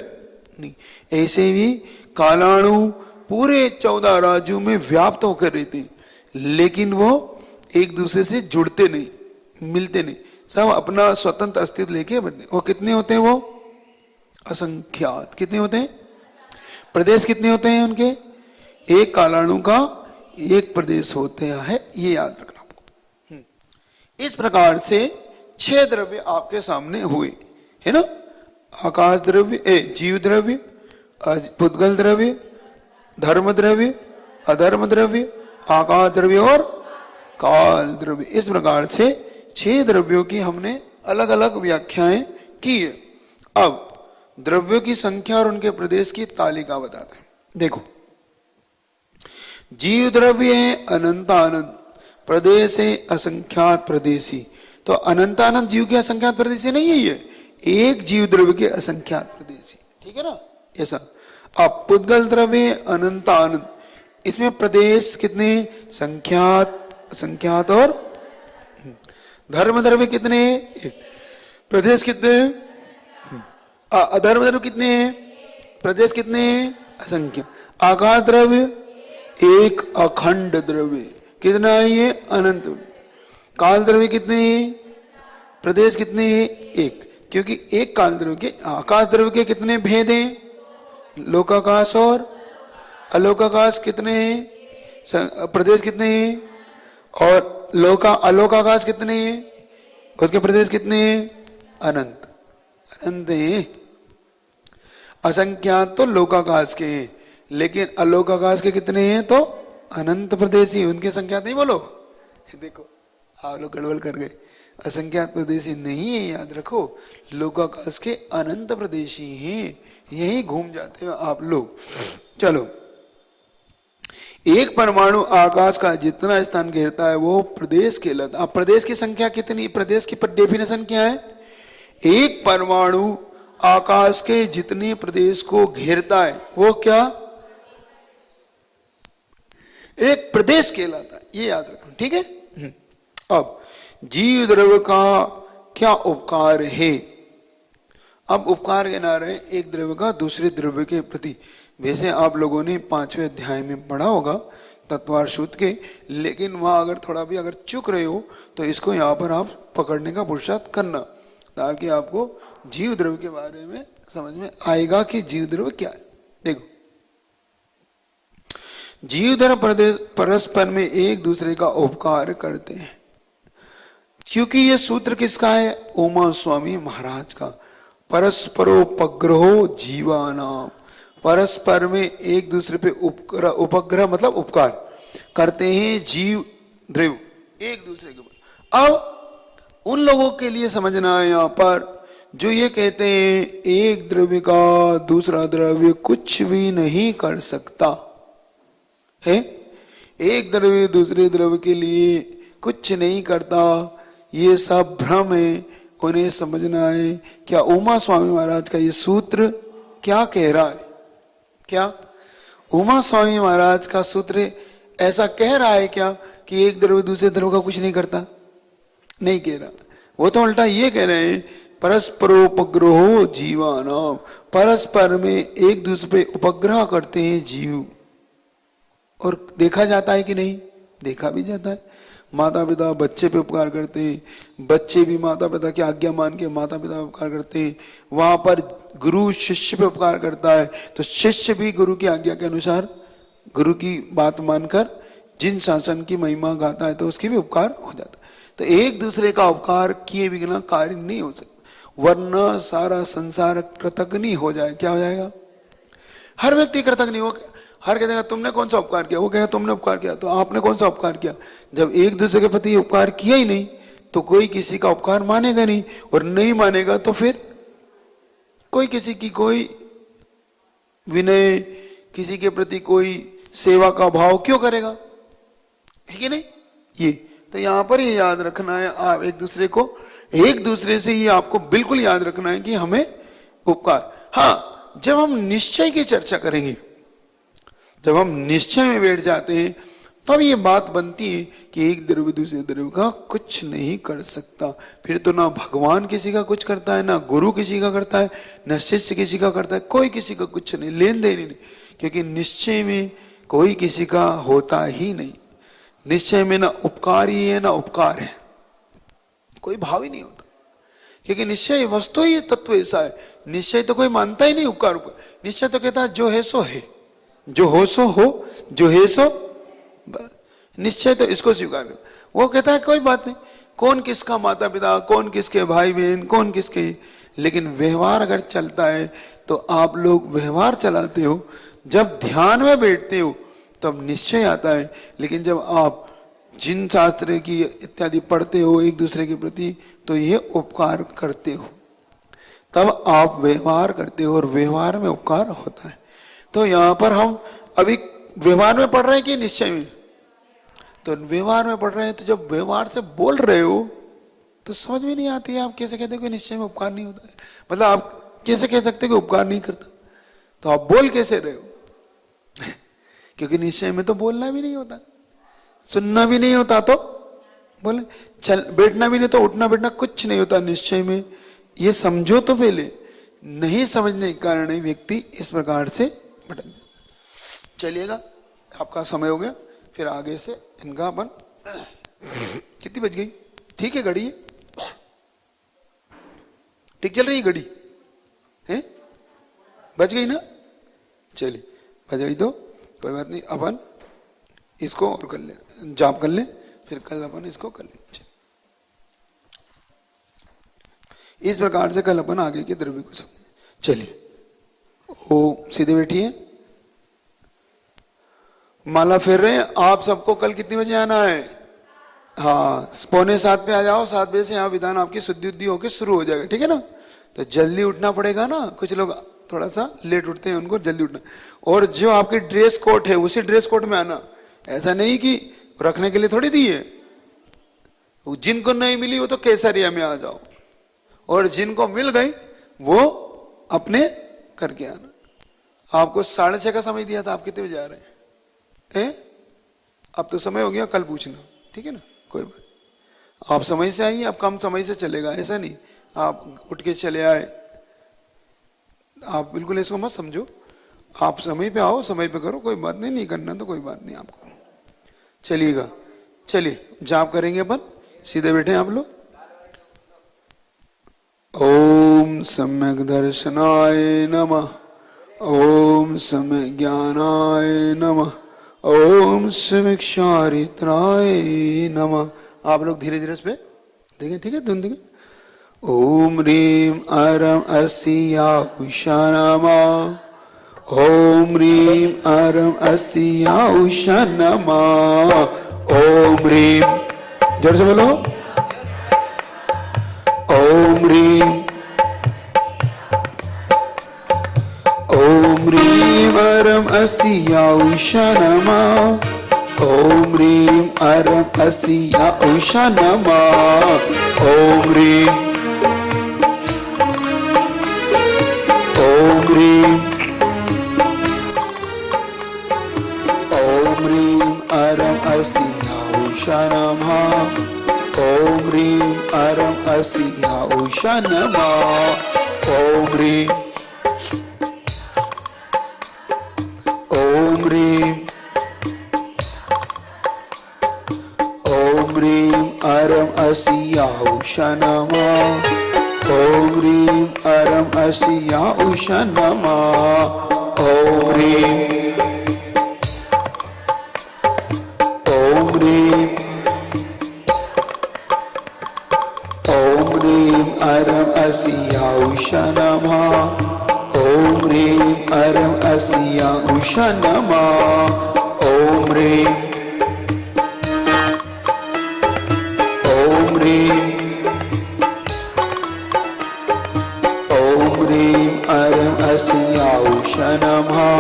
नहीं। ऐसे भी कालाणु पूरे 14 राज्यों में व्याप्त होकर रहते हैं, लेकिन वो एक दूसरे से जुड़ते नहीं, मिलते नहीं, सब अपना स्वतंत्र अस्तित्व लेके बनते। वो कितने होते हैं? वो असंख्यात। कितने होते हैं? प्रदेश कितने होते हैं उनके? एक कालाणु का एक प्रदेश होते हैं, ये याद रखना आपको। इस प्रकार से 6 द्रव्य आपके सामने हुए, है ना। आकाश द्रव्य, जीव द्रव्य, पुद्गल द्रव्य, धर्म द्रव्य, अधर्म द्रव्य, आकाश द्रव्य और काल द्रव्य। इस प्रकार से 6 द्रव्यों की हमने अलग अलग व्याख्याएं की है। अब द्रव्यों की संख्या और उनके प्रदेश की तालिका बताते हैं। देखो, जीव द्रव्य है अनंतानंत, प्रदेश है असंख्यात प्रदेशी। तो अनंतानंत जीव के असंख्यात प्रदेशी नहीं है, ये एक जीव द्रव्य के असंख्यात प्रदेशी। ठीक है ना, ऐसा। अब पुद्गल द्रव्य अनंतानंत, इसमें प्रदेश कितने? संख्यात, असंख्यात और धर्म द्रव्य कितने? प्रदेश कितने? अधर्म द्रव्य कितने हैं? प्रदेश कितने हैं? असंख्य। आकाश द्रव्य एक अखंड द्रव्य, कितना है ये? अनंत। काल द्रव्य कितने हैं? प्रदेश कितने हैं? एक, क्योंकि एक काल द्रव्य के, आकाश द्रव्य के कितने भेद हैं? लोकाकाश और अलोकाकाश कितने हैं? प्रदेश कितने हैं? और अलोकाकाश कितने हैं? उसके प्रदेश कितने हैं? अनंत। अनंत हैं। असंख्यात तो लोकाकाश के हैं, लेकिन अलोकाकाश के कितने हैं? तो अनंत प्रदेशी। उनकी संख्या नहीं बोलो। देखो आप लोग गड़बड़ कर गए। असंख्यात प्रदेशी नहीं है, याद रखो। लोकाकाश के अनंत प्रदेशी हैं। यही घूम जाते हो आप लोग। चलो, एक परमाणु आकाश का जितना स्थान घेरता है वो प्रदेश कहलाता है। अब प्रदेश की संख्या कितनी? प्रदेश की डेफिनेशन क्या है? एक परमाणु आकाश के जितने प्रदेश को घेरता है वो क्या? एक प्रदेश कहलाता है। ये याद रखना, ठीक है। अब जीव द्रव्य का क्या उपकार है? अब उपकार कहना रहे एक द्रव्य का दूसरे द्रव्य के प्रति। वैसे आप लोगों ने 5वें अध्याय में पढ़ा होगा तत्वार सूत्र के, लेकिन वहां अगर थोड़ा भी अगर चूक रहे हो तो इसको यहाँ पर आप पकड़ने का पुरुषार्थ करना, ताकि आपको जीव द्रव्य के बारे में समझ में आएगा कि जीव द्रव्य क्या है। देखो, जीव द्रव्य परस्पर में एक दूसरे का उपकार करते हैं। क्योंकि ये सूत्र किसका है? उमा स्वामी महाराज का। परस्परोपग्रहो जीवानाम, परस्पर में एक दूसरे पे उपग्रह मतलब उपकार करते हैं जीव द्रव्य एक दूसरे के ऊपर। अब उन लोगों के लिए समझना है यहाँ पर जो ये कहते हैं एक द्रव्य का दूसरा द्रव्य कुछ भी नहीं कर सकता है। एक द्रव्य दूसरे द्रव्य के लिए कुछ नहीं करता, ये सब भ्रम है। उन्हें समझना है क्या उमा स्वामी महाराज का ये सूत्र क्या कह रहा है। क्या उमा स्वामी महाराज का सूत्र ऐसा कह रहा है क्या कि एक द्रव्य दूसरे द्रव्य का कुछ नहीं करता? नहीं कह रहा। वो तो उल्टा ये कह रहे हैं परस्परोपग्रहो जीवानाम, परस्पर में एक दूसरे पे उपग्रह करते हैं जीव। और देखा जाता है कि नहीं? देखा भी जाता है। माता पिता बच्चे पे उपकार करते हैं, बच्चे भी माता पिता की आज्ञा मान के माता पिता पे उपकार करते हैं। वहां पर गुरु शिष्य पे उपकार करता है तो शिष्य भी गुरु की आज्ञा के अनुसार गुरु की बात मानकर जिन शासन की महिमा गाता है तो उसकी भी उपकार हो जाता है। तो एक दूसरे का उपकार किए बिना कार्य नहीं हो सकता, वरना सारा संसार कृतज्ञ हो जाए। क्या हो जाएगा? हर व्यक्ति कृतज्ञ हो। हर कहेगा तुमने कौन सा उपकार किया, वो कहेगा तुमने उपकार किया, तो आपने कौन सा उपकार किया। जब एक दूसरे के प्रति उपकार किया ही नहीं तो कोई किसी का उपकार मानेगा नहीं, और नहीं मानेगा तो फिर कोई किसी की कोई विनय, किसी के प्रति कोई सेवा का भाव क्यों करेगा, है कि नहीं। ये तो यहां पर ये याद रखना है आप एक दूसरे को, एक दूसरे से ये आपको बिल्कुल याद रखना है कि हमें उपकार। हाँ, जब हम निश्चय की चर्चा करेंगे, जब हम निश्चय में बैठ जाते हैं तब ये बात बनती है कि एक द्रव्य दूसरे द्रव्य का कुछ नहीं कर सकता। फिर तो ना भगवान किसी का कुछ करता है, ना गुरु किसी का करता है, ना शिष्य किसी का करता है, कोई किसी का कुछ नहीं, लेन देन ही नहीं। क्योंकि निश्चय में कोई किसी का होता ही नहीं। निश्चय में ना उपकार ही है ना उपकार है, कोई भाव ही नहीं होता। क्योंकि निश्चय वस्तु ही तत्व ऐसा है। निश्चय तो कोई मानता ही नहीं उपकार को। निश्चय तो कहता है जो है सो है, जो हो सो हो, जो है सो। निश्चय तो इसको स्वीकार कर। वो कहता है कोई बात नहीं, कौन किसका माता पिता, कौन किसके भाई बहन, कौन किसके, लेकिन व्यवहार अगर चलता है तो आप लोग व्यवहार चलाते हो। जब ध्यान में बैठते हो तब निश्चय आता है, लेकिन जब आप जिन शास्त्र की इत्यादि पढ़ते हो एक दूसरे के प्रति तो ये उपकार करते हो, तब आप व्यवहार करते हो और व्यवहार में उपकार होता है। तो यहां पर हम अभी व्यवहार में पढ़ रहे हैं कि निश्चय में? तो व्यवहार में पढ़ रहे हैं। तो जब व्यवहार से बोल रहे हो तो समझ में नहीं आती है आप कैसे कहते हो कि निश्चय में उपकार नहीं होता है। मतलब आप कैसे कह सकते हो कि उपकार नहीं करता, तो आप बोल कैसे रहे हो? क्योंकि निश्चय में तो बोलना भी नहीं होता, सुनना भी नहीं होता, तो बोले चल बैठना भी नहीं, तो उठना बैठना कुछ नहीं होता निश्चय में। ये समझो तो पहले। नहीं समझने के कारण व्यक्ति इस प्रकार से भटक जाए। चलिएगा, आपका समय हो गया, फिर आगे से इनका अपन। कितनी बज गई? ठीक है, घड़ी है, ठीक चल रही है घड़ी है, बज गई ना? चलिए बजाई दो, कोई बात नहीं, अपन इसको और कर ले, जाप कर ले, फिर कल अपन इसको कर ले। इस प्रकार से कल अपन आगे के द्रव्य को समझे। चलिए ओ सीधे बैठिए, माला फेर रहे हैं। आप सबको कल कितने बजे आना है? हाँ 6:45 पे आ जाओ, 7 बजे से यहाँ विधान आपकी शुद्धि उद्धि होकर शुरू हो जाएगा, ठीक है ना। तो जल्दी उठना पड़ेगा ना, कुछ लोग थोड़ा सा लेट उठते हैं, उनको जल्दी उठना। और जो आपकी ड्रेस कोड है उसी ड्रेस कोड में आना, ऐसा नहीं कि रखने के लिए थोड़ी दी है। जिनको नहीं मिली वो तो केसरिया में आ जाओ, और जिनको मिल गई वो अपने करके आना। आपको 6:30 का समय दिया था, आप कितने बजे आ रहे हैं? अब तो समय हो गया, कल पूछना, ठीक है ना, कोई बात। आप समय से आइए, अब कम समय से चलेगा, ऐसा नहीं आप उठ के चले आए। आप बिल्कुल इसको मत समझो, आप समय पे आओ, समय पे करो, कोई बात नहीं, नहीं करना तो कोई बात नहीं आपको। चलिएगा, चलिए जाप करेंगे अपन, सीधे बैठे आप लोग। ओम सम्यक दर्शनाय नमः, ओम सम्यक ज्ञानाय नमः, ओम सम्यक चारित्राय नमः। आप लोग धीरे धीरे उस पे देखें, ठीक है, धुन देखें। ओम ह्रीम अरम अस्या उषा नमः, ओम ह्रीम अरम अस्या उषा नमः, ओम ह्रीम, जोर से बोलो, ओम ह्रीम, ओम ह्रीम अरम अस्या उषा नमः, ओम ह्रीम अरम अस्या उषा नमः, ओम ह्रीम, ओम ह्रीम, ओम ह्रीम अरम अस्या उषा नमः, ओम ह्रीम अरम अस्या उषा नमः, ओम ह्रीम, ओम ह्रीम, ओम ह्रीम अरम अस्या उषा नमः, ओम ह्रीम अरम अस्या उषा नमः, ओम ह्रीम, ओम ह्रीम, ओम ह्रीम अरम अस्या उषा नमः, ओम ह्रीम अरम अस्या उषा नमः, ओम ह्रीम, ओम ह्रीम, ओम ह्रीम अरम अस्या उषा नमः,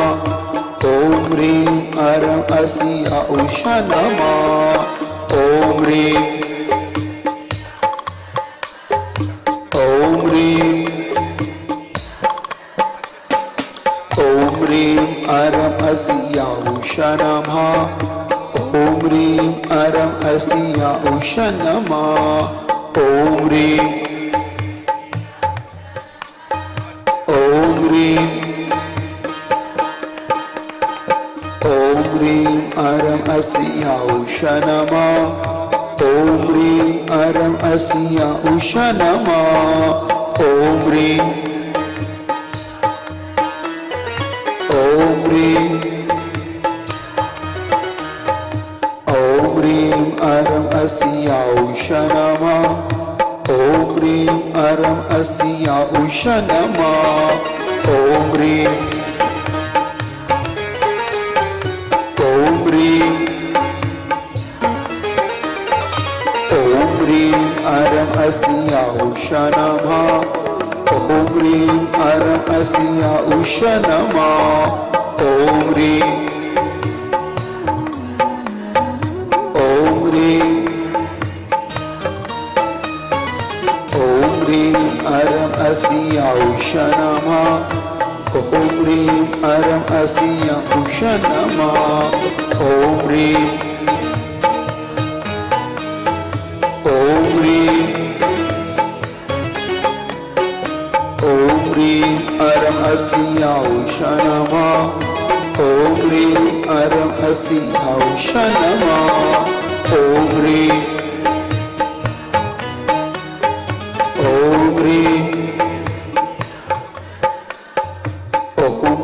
ओम ह्रीम अरम अस्या उषा नमः, ओम ह्रीम, ओम ह्रीम, ओम ह्रीम अरम अस्या उषा नमः, ओम ह्रीम अरम अस्या उषा नमः, ओम ह्रीम, ओम ह्रीम, ओम ह्रीम अरम अस्या उषा नमः, ओम ह्रीम अरम अस्या उषा नमः, ओम ह्रीम, ओम ह्रीम, ओम ह्रीम अरम अस्या उषा नमः, ओम ह्रीम अरम अस्या उषा नमः, ओम ह्रीम, ओम ह्रीम, ओम ह्रीम अरम अस्या उषा नमः, ओम ह्रीम अरम अस्या उषा नमः, ओम ह्रीम, ओम ह्रीम, ओम ह्रीम अरम अस्या उषा नमः, ओम ह्रीम अरम अस्या उषा नमः, ओम ह्रीम, ओम ह्रीम, ओम ह्रीम अरम अस्या उषा नमः, ओम ह्रीम अरम अस्या उषा नमः, ओम ह्रीम, ओम ह्रीम, ओम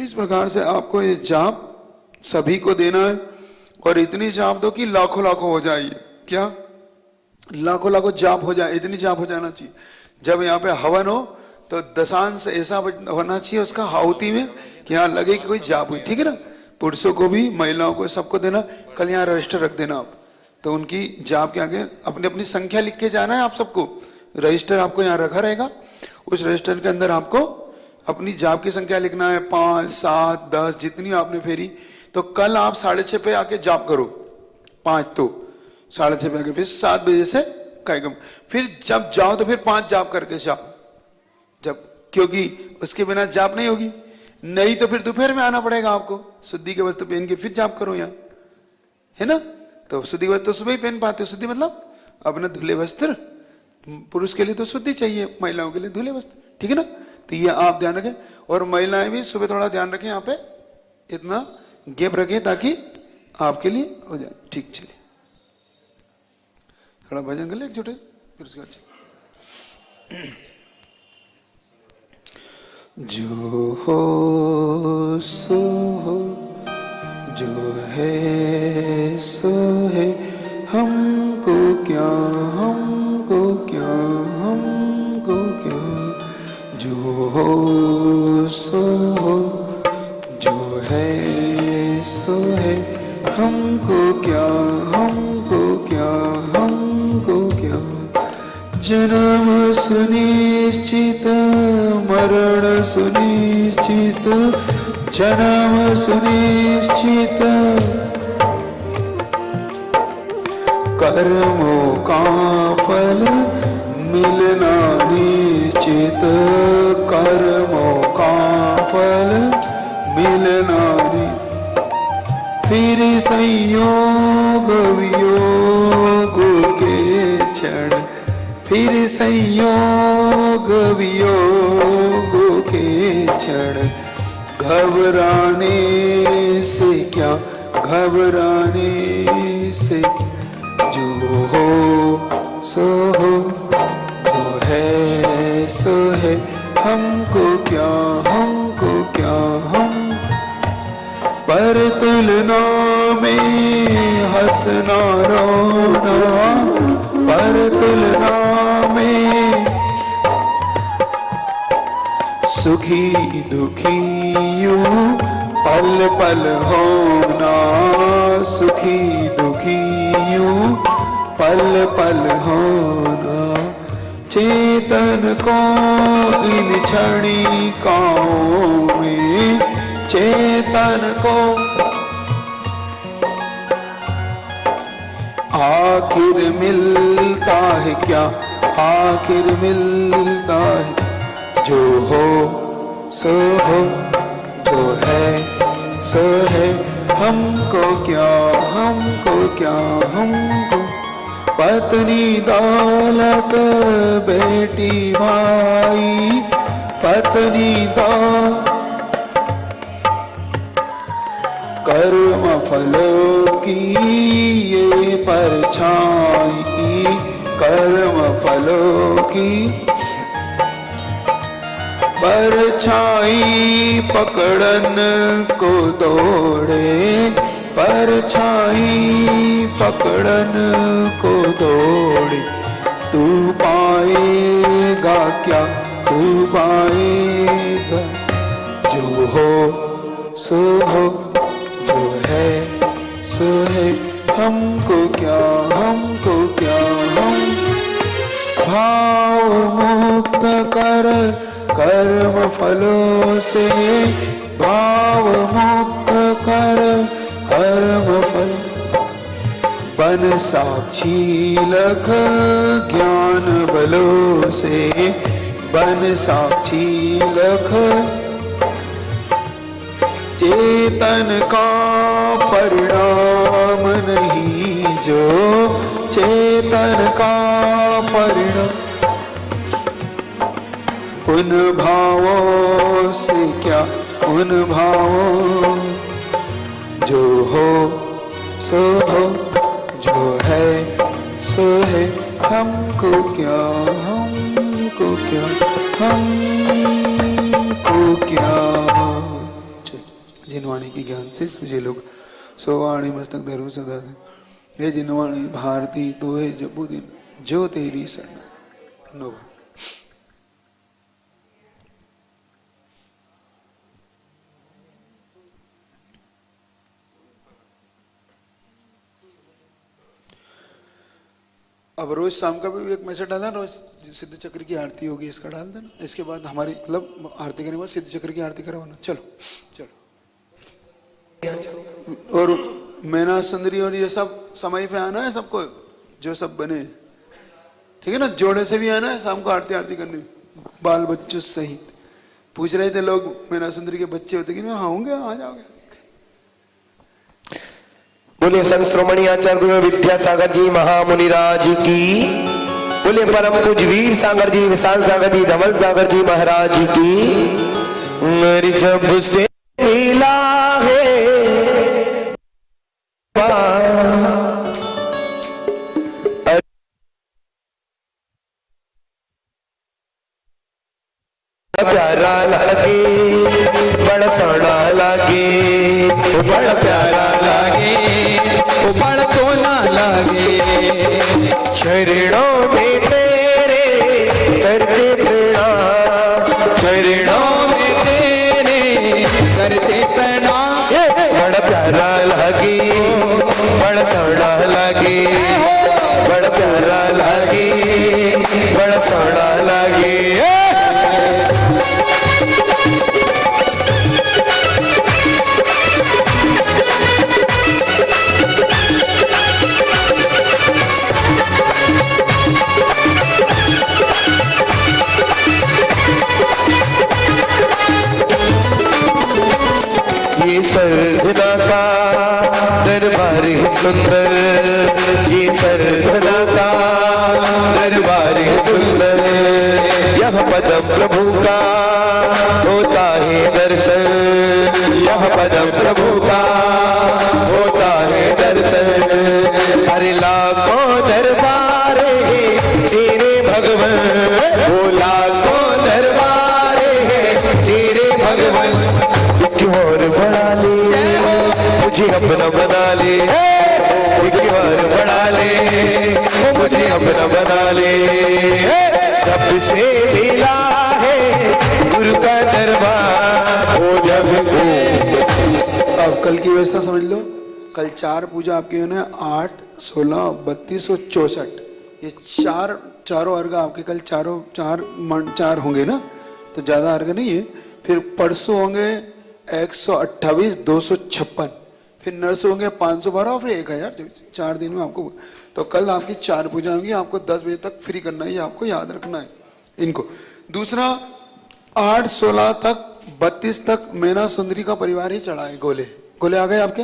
तो इस प्रकार से आपको ये जाप सभी को देना है और इतनी जाप दो कि लाखों लाखों हो जाए। क्या लाखों लाखों जाप हो जाए, इतनी जाप हो जाना चाहिए। जब यहाँ पे हवन हो तो दशांश ऐसा होना चाहिए उसका आहुति में कि यहाँ लगे कि कोई जाप हुई। ठीक है ना, पुरुषों को भी महिलाओं को सबको देना। कल यहाँ रजिस्टर रख देना आप, तो उनकी जाप के आगे अपनी अपनी संख्या लिख के जाना है आप सबको। रजिस्टर आपको यहाँ रखा रहेगा, उस रजिस्टर के अंदर आपको अपनी जाप की संख्या लिखना है, 5, 7, 10 जितनी आपने फेरी। तो कल आप 6:30 पे आके जाप करो, 5 तो 6:30 पे आके, फिर 7 बजे से कार्यक्रम। फिर जब जाओ तो फिर 5 जाप करके जाओ, जब, क्योंकि उसके बिना जाप नहीं होगी। नहीं तो फिर दोपहर में आना पड़ेगा आपको, शुद्धि के वस्त्र पहन के फिर जाप करो यहाँ, है ना। तो शुद्धि वस्त्र तो सुबह ही पहन पाते, शुद्धि मतलब अपना धुले वस्त्र। पुरुष के लिए तो शुद्धि चाहिए, महिलाओं के लिए धुले वस्त्र। ठीक है ना, तो ये आप ध्यान रखें। और महिलाएं भी सुबह थोड़ा ध्यान रखें, यहाँ पे इतना गैप रखें ताकि आपके लिए हो जाए। ठीक, चलिए थोड़ा भजन कर ले एक छोटे, फिर उसके बाद जो हो सो हो, जो है सो है, हमको क्या, हमको क्या, हमको क्या। जो हो सो हो, जो है सो है, हमको क्या, हमको क्या, हमको क्या। जन्म सुनिश्चित, मरण सुनिश्चित, जन्म सुनिश्चित, कर्मों का फल मिलना निश्चित, कर्मों का फल मिलना निश्चित। फिर संयोग वियोग के क्षण, फिर संयोग वियोग के क्षण, घबराने से क्या, घबराने से। जो हो सो हो, जो है सो है, हमको क्या, हमको क्या, हम। पर तुलना में हंसना रोना, पर तुलना में सुखी दुखी यूं पल पल होना, सुखी दुखी यूं पल पल होना। चेतन को इन क्षणिकाओं में, चेतन को आखिर मिलता है क्या, आखिर मिलता है। जो हो सो हो, जो है सो है, हमको क्या, हमको क्या, हमको। पत्नी दौलत, बेटी भाई, पत्नी दौलत, कर्म फलों की ये परछाई, कर्म फलों की परछाई पकड़न को दौड़े, परछाई पकड़न को दौड़े। तू पाएगा क्या, तू पाएगा। जो हो सो हो, जो है सो है, हमको क्या, हमको क्या, हम। भाव मुक्त कर कर्म फलों से, भाव मुक्त कर कर्म फल। बन साक्षी लख ज्ञान बलों से, बन साक्षी लख। चेतन का परिणाम नहीं जो, चेतन का परिणाम। उन भावों से क्या, उन भावों। जो हो सो हो, जो है सो है, हमको क्या, हमको क्या, हमको क्या। वाणी की ज्ञान से सुझे लोग, सोवाणी मस्तक धरो सदा दिन। हे जिनवाणी भारती तो है जबुदीन, जो तेरी शरण नो। अब रोज शाम का भी एक मैसेज डालना, रोज सिद्ध चक्र की आरती होगी इसका डाल देना। इसके बाद हमारी मतलब आरती करने के बाद सिद्ध चक्र की आरती करवाना। चलो चलो। और मैना सुंदरी और ये सब समय पे आना है सबको, जो सब बने, ठीक है ना। जोड़े से भी आना है शाम को आरती आरती करने, बाल बच्चों सहित। पूछ रहे थे लोग मैना सुंदरी के बच्चे होते कि हाँ होंगे, आ जाओगे। बोले संत श्रोमणी आचार्य गुरु विद्यासागर जी महामुनिराज की, बोले परम पूज्य वीर सागर जी, विशाल सागर जी, धवल सागर जी महाराज की। मेरी जब से मिला है प्यारा लगे, बड़ा सोना लगे, बड़ा प्यारा लगे, बड़ा सोना लगे। चरणों में तेरे करते प्रणाम, चरणों में तेरे करते प्रणाम। बड़ा प्यारा लगे, बड़ा सोना लगे, बड़ा प्यारा लगे, बड़ा सोना लगे। ये सरधना का दरबार है सुंदर, ये सरधना का दरबार है सुंदर। यह पदम प्रभु का होता है दर्शन, यह पदम प्रभु का होता है दर्शन। अरे लाखों दरबार है तेरे भगवान, वो लाखों दरबार है तेरे भगवान। और बढ़ा ले मुझे अपना बना ले, और बढ़ा ले मुझे अपना बना ले। जब से मिला है गुरु का दरबार, ओ जब से। अब कल की व्यवस्था समझ लो। कल 4 पूजा आपकी है, 8, 16, 32 और 64। ये चारों अर्घ आपके कल चार होंगे ना, तो ज्यादा अर्घ नहीं है। फिर परसों होंगे 128, 256, फिर नरसों होंगे 512, फिर 1000। 4 दिन में आपको। तो कल आपकी 4 पूजा होंगी, आपको 10 बजे तक फ्री करना है, आपको याद रखना है इनको। दूसरा 8, 16 तक 32 तक मैना सुंदरी का परिवार ही चढ़ाए। गोले गोले आ गए आपके।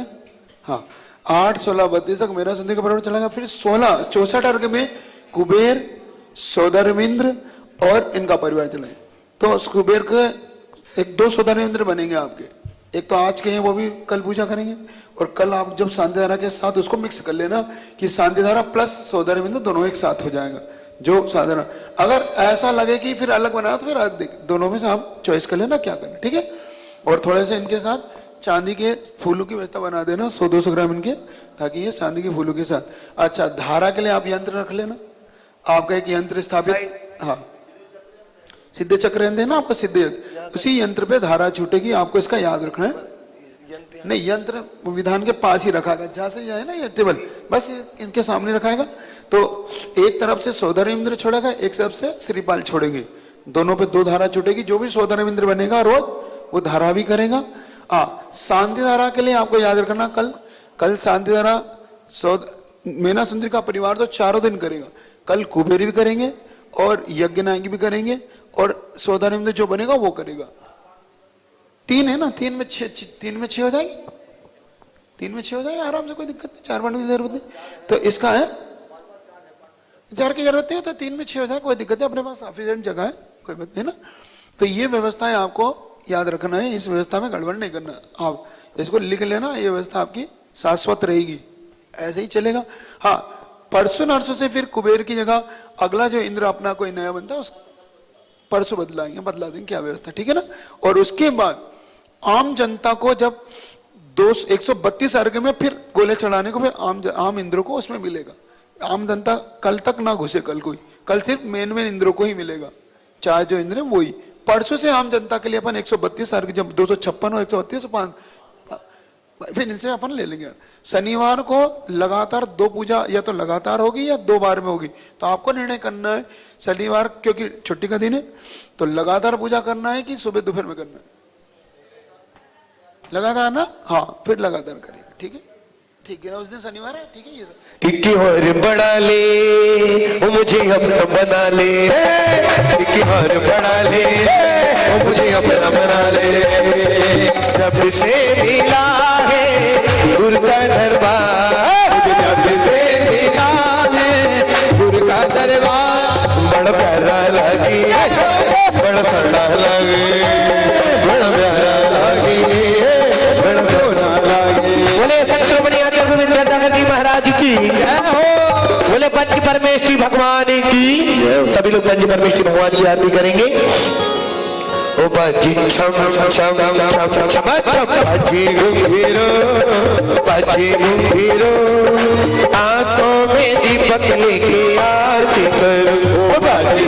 हाँ 8, 16, 32 तक मैना सुंदरी का परिवार चढ़ाएगा। फिर 16, 64 अर्घ में कुबेर, सौदामिंद्र और इनका परिवार चलाए। तो कुबेर के 1-2 सौदामिंद्र बनेंगे आपके। एक तो आज के हैं, वो भी कल पूजा करेंगे। और कल आप जब शांतिधारा के साथ उसको मिक्स कर लेना कि शांतिधारा प्लस सौदामिंद्र दोनों एक साथ हो जाएगा। जो साधारण अगर ऐसा लगे कि फिर अलग बनाओ तो फिर दोनों में से आप चॉइस कर लेना क्या करना, ठीक है। और थोड़े से इनके साथ चांदी के फूलों की व्यवस्था बना देना, 100-200 ग्राम इनके, ताकि ये चांदी के फूलों के साथ। अच्छा धारा के लिए आप यंत्र रख लेना, आपका एक यंत्र स्थापित। हाँ सिद्ध चक्र देना आपका, सिद्ध उसी यंत्र पे धारा छूटेगी, आपको इसका याद रखना है। नहीं यंत्र विधान के पास ही रखाएगा, जहां से जाए ना ये टेबल, बस इनके सामने रखाएगा। तो एक तरफ से सौदामिंद्र छोड़ेगा, एक तरफ से श्रीपाल छोड़ेंगे, दोनों पे 2 धारा छूटेगी। जो भी सौदामिंद्र बनेगा रोज वो धारा भी करेगा। शांति धारा के लिए आपको याद रखना, कल शांति धारा मैना सुंदरी का परिवार तो 4 दिन करेगा। कल कुबेर भी करेंगे और यज्ञ नायक भी करेंगे और सौदामिंद्र जो बनेगा वो करेगा। 3 है ना, 3 में 6 हो जाएगी, 3 में 6 हो जाएगी आराम से, कोई दिक्कत नहीं। 4 बांटने की जरूरत नहीं। तो इसका है 4 की जरूरत नहीं, तो 3 में 6 हो जाए, कोई दिक्कत नहीं। अपने पास सफिशिएंट जगह है, कोई बात नहीं ना। तो ये व्यवस्था है, आपको याद रखना है। इस व्यवस्था में गड़बड़ नहीं करना, आप इसको लिख लेना। ये व्यवस्था आपकी शाश्वत रहेगी, ऐसे ही चलेगा। हाँ परसों नरसों से फिर कुबेर की जगह अगला जो इंद्र अपना कोई नया बनता है उस परसों बदला देंगे क्या व्यवस्था, ठीक है ना। और उसके बाद आम जनता को जब 132 अर्घ में फिर गोले चढ़ाने को फिर आम इंद्र को उसमें मिलेगा। आम जनता कल तक ना घुसे, कल सिर्फ मेन इंद्रों को ही मिलेगा, चाहे जो इंद्र है वही। परसों से आम जनता के लिए अपन 132 अर्घ, जब 256 और 132 5 फिर इनसे अपन ले लेंगे। शनिवार को लगातार 2 पूजा या तो लगातार होगी या 2 बार में होगी, तो आपको निर्णय करना है। शनिवार क्योंकि छुट्टी का दिन है तो लगातार पूजा करना है कि सुबह दोपहर में करना है? लगातार ना, हाँ फिर लगातार करिएगा, ठीक है, ठीक है ना। उस दिन शनिवार है, ठीक है। ये इक्की और बड़ा ले वो मुझे अपना बना ले, इक्की और बड़ा ले वो मुझे अपना बना ले। जब से मिला है गुरु का दरबार, जब से मिला है गुरु का दरबार, बड़ा प्यारा लगी, बड़ा सड़ा लगे, बड़ा प्यारा लगी, बड़ा सोना लगे। बोले संतमणि आचार्य विद्यासागर जी महाराज की जय हो। बोले पंच परमेष्ठी भगवान की। सभी लोग पंच परमेष्ठी भगवान की आरती करेंगे। ओ बाजी छम छम छम छम छम बाजी घुंघरू, बाजी घुंघरू, आंखों में दीपक लेके आरती करो। ओ बाजी